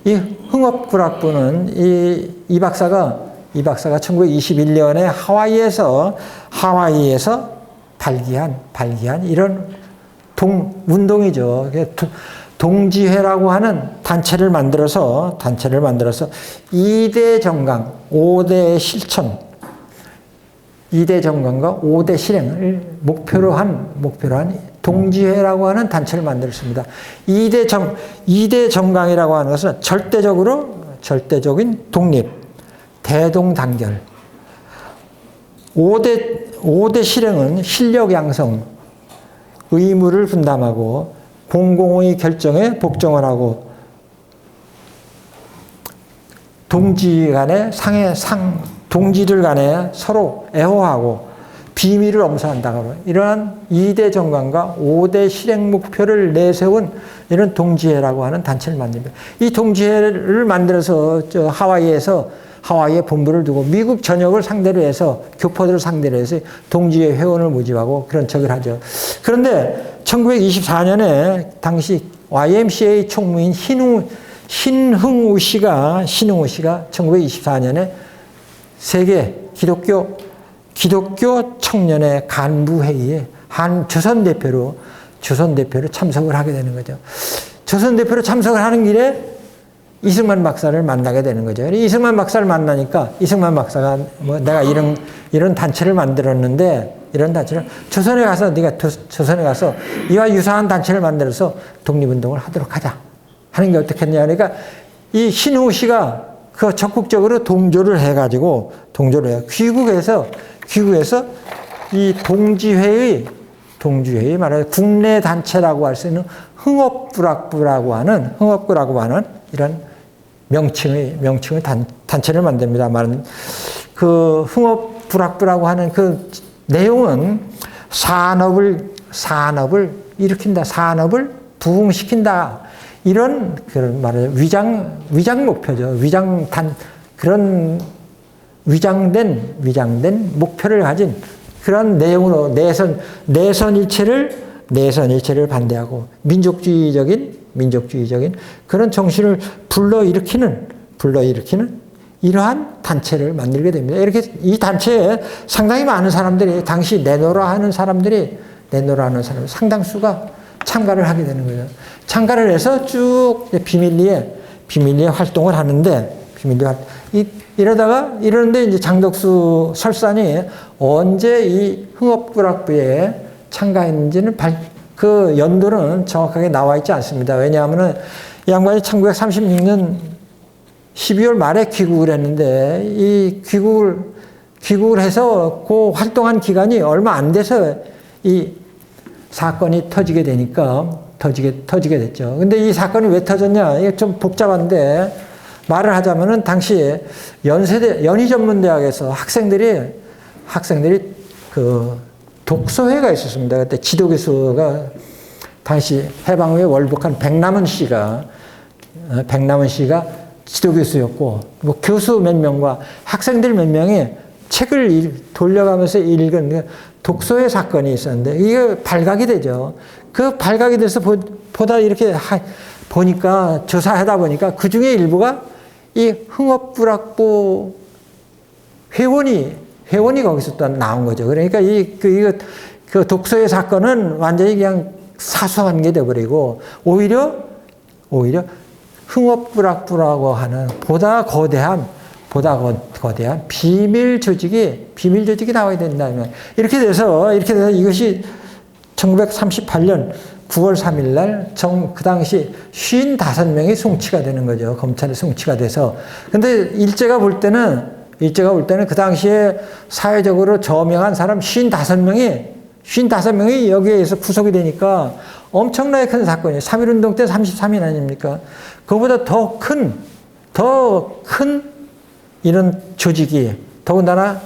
Speaker 1: 이 흥업불락부는 이 박사가 1921년에 하와이에서 발기한 이런 운동이죠. 동지회라고 하는 단체를 만들어서 2대 정강, 5대 실천, 2대 정강과 5대 실행을 목표로 한 동지회라고 하는 단체를 만들었습니다. 2대 정강이라고 하는 것은 절대적인 독립, 대동단결. 5대 실행은 실력 양성, 의무를 분담하고 공공의 결정에 복종을 하고 동지들 간에 서로 애호하고 비밀을 엄수한다고 이러한 2대 정강과 5대 실행 목표를 내세운 이런 동지회라고 하는 단체를 만듭니다. 이 동지회를 만들어서 하와이에 본부를 두고 미국 전역을 상대로 해서 교포들을 상대로 해서 동지회 회원을 모집하고 그런 척을 하죠. 그런데 1924년에 당시 YMCA 총무인 신흥우 씨가 1924년에 세계 기독교 청년의 간부회의에 조선 대표로 참석을 하게 되는 거죠. 조선 대표로 참석을 하는 길에 이승만 박사를 만나게 되는 거죠. 이승만 박사를 만나니까 이승만 박사가 내가 이런 단체를 만들었는데 이런 단체를 네가 조선에 가서 이와 유사한 단체를 만들어서 독립운동을 하도록 하자 하는 게 어떻겠냐. 그러니까 이 신우 씨가 그 적극적으로 동조를 해가지고 귀국해서 이 동지회의 말하는 국내 단체라고 할 수 있는 흥업불락부라고 하는 이런 명칭의 단체를 만듭니다. 그 흥업불악부라고 하는 그 내용은 산업을 일으킨다, 산업을 부흥시킨다, 이런 그런 말을 위장 목표죠. 그런 위장된 목표를 가진 그런 내용으로 내선 일체를 반대하고 민족주의적인 그런 정신을 불러일으키는 이러한 단체를 만들게 됩니다. 이렇게 이 단체에 상당히 많은 사람들이, 당시 내노라 하는 사람들이 상당수가 참가를 하게 되는 거예요. 참가를 해서 쭉 비밀리에 활동을 하는데, 이러는데 이제 장덕수 설산이 언제 이 흥업불악부에 참가했는지는 그 연도는 정확하게 나와 있지 않습니다. 왜냐하면 이 양반이 1936년 12월 말에 귀국을 했는데, 이 귀국을 해서 그 활동한 기간이 얼마 안 돼서 이 사건이 터지게 됐죠. 근데 이 사건이 왜 터졌냐? 이게 좀 복잡한데, 말을 하자면은 당시에 연희전문대학에서 학생들이 그 독서회가 있었습니다. 그때 지도교수가 당시 해방 후에 월북한 백남은 씨가 지도교수였고, 뭐 교수 몇 명과 학생들 몇 명이 책을 돌려가면서 읽은 독서회 사건이 있었는데, 이게 발각이 되죠. 그 발각이 돼서 보니까, 조사하다 보니까 그 중에 일부가 이 흥업불악부 회원이 거기서 또 나온 거죠. 그러니까 그 독서회 사건은 완전히 그냥 사소한 게 돼버리고, 오히려 흥업불악부라고 하는 보다 거대한 비밀 조직이 나와야 된다면, 이렇게 돼서 이것이 1938년 9월 3일 날 그 당시 55명이 송치가 되는 거죠. 검찰에 송치가 돼서. 근데 일제가 볼 때는 그 당시에 사회적으로 저명한 사람 55명이 여기에서 구속이 되니까 엄청나게 큰 사건이에요. 3.1운동 때 33인 아닙니까? 그거보다 더 큰 이런 조직이, 더군다나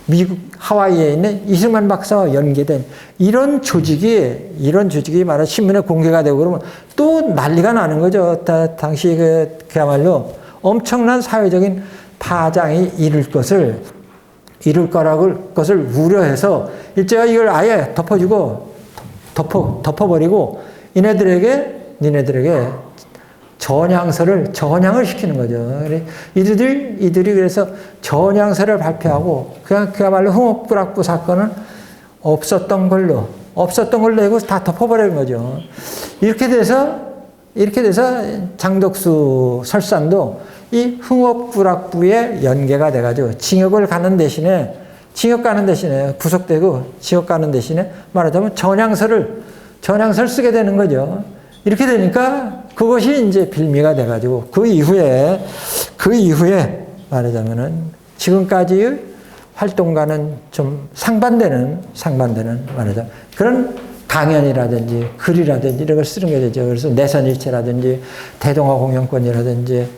Speaker 1: 미국 하와이에 있는 이승만 박사와 연계된 이런 조직이 말하는 신문에 공개가 되고 그러면 또 난리가 나는 거죠. 당시 그야말로 엄청난 사회적인 파장이 이룰 것을 우려해서 일제가 이걸 아예 덮어버리고 니네들에게 전향을 시키는 거죠. 이들이 그래서 전향서를 발표하고, 그야말로 흥업불악부 사건은 없었던 걸로 해고 다 덮어버리는 거죠. 이렇게 돼서 장덕수 설산도 이 흥업불악부에 연계가 돼가지고 징역 가는 대신에 구속되고 징역 가는 대신에 말하자면 전향서를 쓰게 되는 거죠. 이렇게 되니까 그것이 이제 빌미가 돼가지고 그 이후에 말하자면은 지금까지의 활동과는 좀 상반되는 말하자면 그런 강연이라든지 글이라든지 이런 걸 쓰는 게 되죠. 그래서 내선일체라든지 대동아 공영권이라든지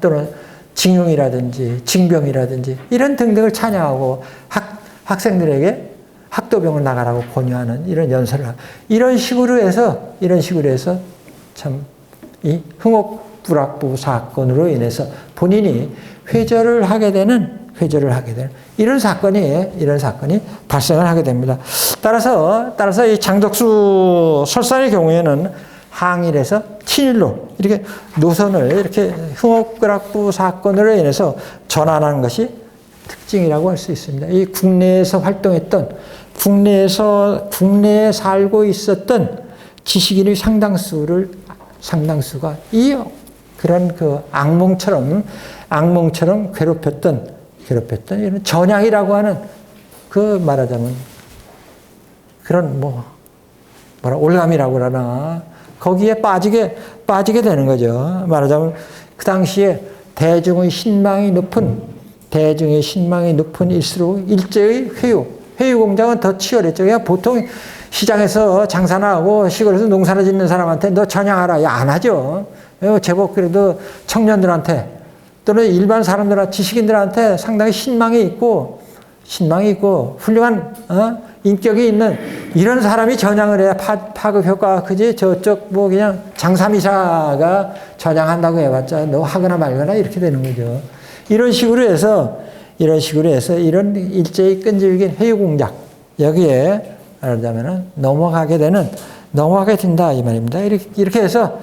Speaker 1: 또는 징용이라든지 징병이라든지 이런 등등을 찬양하고 학생들에게 학도병을 나가라고 권유하는 이런 연설을 이런 식으로 해서 참 이 흥업불악부 사건으로 인해서 본인이 회절을 하게 되는 이런 사건이 발생을 하게 됩니다. 따라서 이 장덕수 설산의 경우에는 항일에서 친일로 이렇게 노선을 이렇게 흥업불악부 사건으로 인해서 전환하는 것이 특징이라고 할 수 있습니다. 이 국내에서 활동했던 국내에 살고 있었던 지식인의 상당수가 이 그런 그 악몽처럼 괴롭혔던 이런 전향이라고 하는 그 말하자면 그런 올감이라고 그러나 거기에 빠지게 되는 거죠. 말하자면 그 당시에 대중의 신망이 높은 일수록 일제의 회유 공장은 더 치열했죠. 그냥 보통 시장에서 장사나 하고 시골에서 농사를 짓는 사람한테 너 전향하라. 안 하죠. 제법 그래도 청년들한테 또는 일반 사람들한테 지식인들한테 상당히 신망이 있고 신망이 있고 훌륭한 인격이 있는 이런 사람이 전향을 해야 파급 효과가 크지. 저쪽 뭐 그냥 장삼이사가 전향한다고 해봤자 너 하거나 말거나 이렇게 되는 거죠. 이런 식으로 해서 이런 일제히 끈질긴 회유 공작 여기에 말하자면은 넘어가게 된다 이 말입니다. 이렇게 해서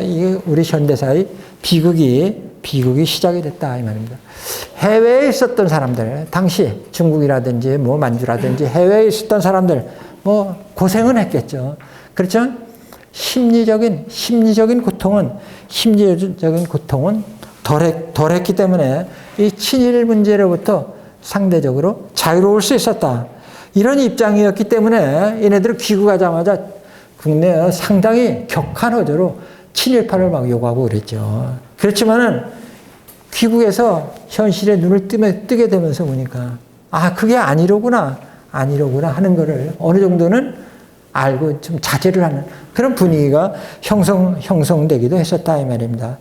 Speaker 1: 이 우리 현대사의 비극이 시작이 됐다 이 말입니다. 해외에 있었던 사람들, 당시 중국이라든지 뭐 만주라든지 해외에 있었던 사람들 뭐 고생은 했겠죠. 그렇죠? 심리적인 고통은 덜했기 때문에 이 친일 문제로부터 상대적으로 자유로울 수 있었다. 이런 입장이었기 때문에 얘네들 귀국하자마자 국내에 상당히 격한 어조로 친일파를 막 요구하고 그랬죠. 그렇지만은 귀국에서 현실에 눈을 뜨게 되면서 보니까 그게 아니로구나 하는 거를 어느 정도는 알고 좀 자제를 하는 그런 분위기가 형성되기도 했었다 이 말입니다.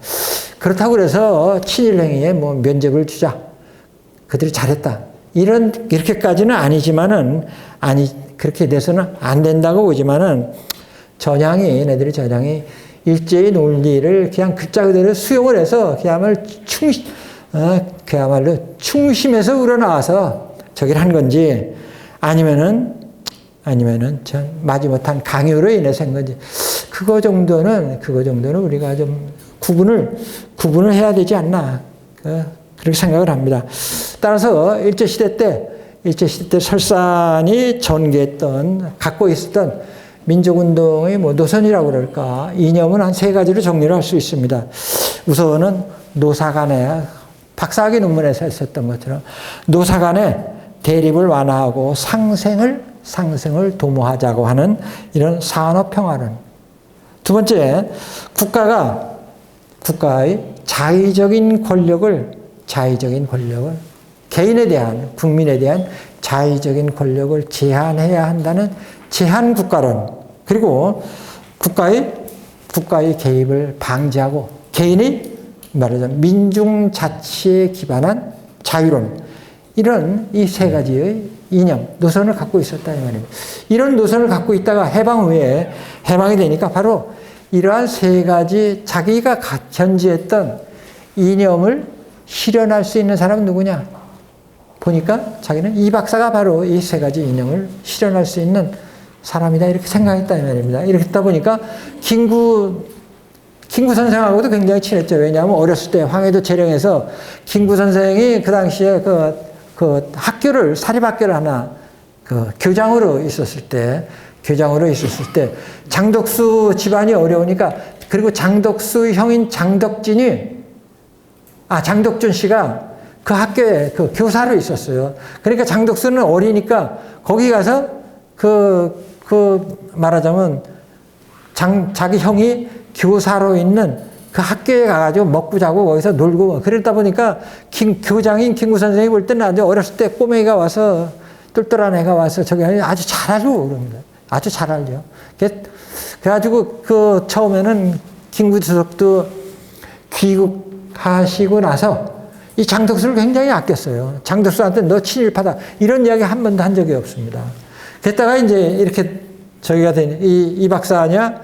Speaker 1: 그렇다고 그래서 친일 행위에 뭐 면죄부를 주자. 그들이 잘했다. 이렇게까지는 아니지만은 그렇게 돼서는 안 된다고 보지만은 얘네들이 전향이 일제의 논리를 그냥 글자 그대로 수용을 해서 그야말로 충심에서 우러나와서 저기를 한 건지 아니면은 전 마지못한 강요로 인해서 한 건지 그거 정도는 우리가 좀 구분을 해야 되지 않나 그렇게 생각을 합니다. 따라서 일제시대 때 설산이 갖고 있었던 민족운동의 뭐 노선이라고 그럴까 이념은 한 3가지로 정리를 할 수 있습니다. 우선은 노사간의 박사학위 논문에서 했었던 것처럼 노사간의 대립을 완화하고 상생을 도모하자고 하는 이런 산업평화론. 두 번째, 국가의 자의적인 권력을 국민에 대한 자의적인 권력을 제한해야 한다는 제한국가론. 그리고 국가의 개입을 방지하고 개인이 말하자면 민중자치에 기반한 자유론. 이런 이 3가지의 이념, 노선을 갖고 있었다 이 말입니다. 이런 노선을 갖고 있다가 해방이 되니까 바로 이러한 3가지 자기가 견지했던 이념을 실현할 수 있는 사람은 누구냐? 보니까 자기는 이 박사가 바로 이 3가지 이념을 실현할 수 있는 사람이다 이렇게 생각했다 이 말입니다. 이렇게 했다 보니까 김구 선생하고도 굉장히 친했죠. 왜냐하면 어렸을 때 황해도 재령에서 김구 선생이 그 당시에 그 사립학교를 하나 교장으로 있었을 때 장덕수 집안이 어려우니까 그리고 장덕수 형인 장덕준 씨가 그 학교에 교사로 있었어요. 그러니까 장덕수는 어리니까 거기 가서 말하자면 자기 형이 교사로 있는 그 학교에 가가지고 먹고 자고 거기서 놀고 그러다 보니까 교장인 김구 선생이 볼 때는 아주 어렸을 때 꼬맹이가 와서 똘똘한 애가 와서 저기 아주 잘 알죠 그럽니다. 아주 잘 알죠. 그래가지고 처음에는 김구 주석도 귀국하시고 나서 이 장덕수를 굉장히 아꼈어요. 장덕수한테 너 친일파다 이런 이야기 한 번도 한 적이 없습니다. 그랬다가 이제 이렇게 저기가 되니 이 박사냐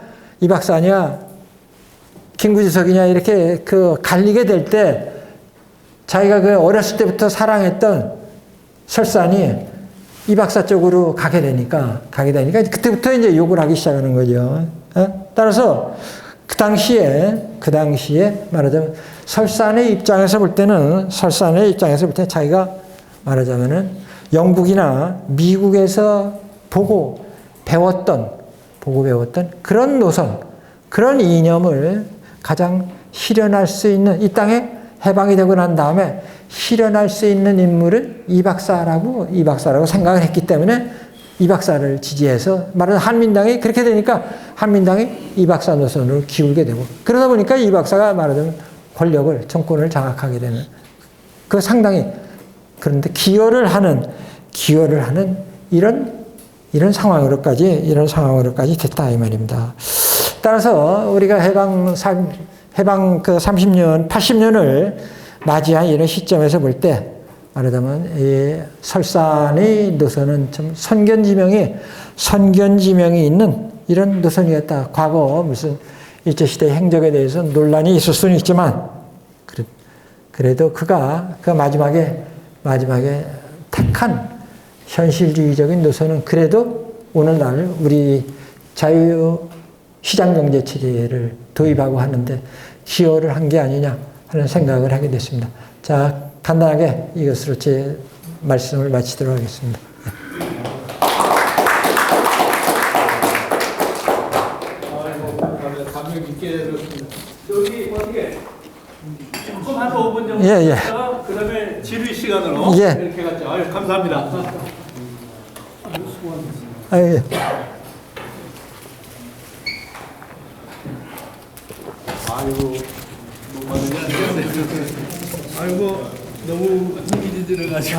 Speaker 1: 김구지석이냐 이렇게 갈리게 될 때 자기가 어렸을 때부터 사랑했던 설산이 이 박사 쪽으로 가게 되니까 그때부터 이제 욕을 하기 시작하는 거죠. 따라서 그 당시에 말하자면 설산의 입장에서 볼 때는 자기가 말하자면은 영국이나 미국에서 보고 배웠던 그런 노선, 그런 이념을 가장 실현할 수 있는 이 땅에 해방이 되고 난 다음에 실현할 수 있는 인물은 이 박사라고 생각을 했기 때문에 이 박사를 지지해서 말하는 한민당이 그렇게 되니까 한민당이 이 박사 노선으로 기울게 되고 그러다 보니까 이 박사가 말하자면 정권을 장악하게 되는 상당히 그런데 기여를 하는 이런 상황으로까지 됐다 이 말입니다. 따라서 우리가 해방 30년, 80년을 맞이한 이런 시점에서 볼 때 말하자면 이 설산의 노선은 좀 선견지명이 있는 이런 노선이었다. 과거 무슨 일제시대 행적에 대해서 논란이 있을 수는 있지만 그래도 그가 마지막에 택한 현실주의적인 노선은 그래도 오늘날 우리 자유시장경제 체제를 도입하고 하는데 기여를 한 게 아니냐 하는 생각을 하게 됐습니다. 자, 간단하게 이것으로 제 말씀을 마치도록 하겠습니다.
Speaker 2: 감명 깊게 들었습니다. 여기 어떻게 조금 한 5분 정도
Speaker 1: 예, 예.
Speaker 2: 있다가 그다음에 질의 시간으로
Speaker 1: 예.
Speaker 2: 이렇게 갔죠. 아유, 감사합니다.
Speaker 1: 예.
Speaker 2: 아이고, 너무 많이 아이고, 너무 흥미진진해가지고.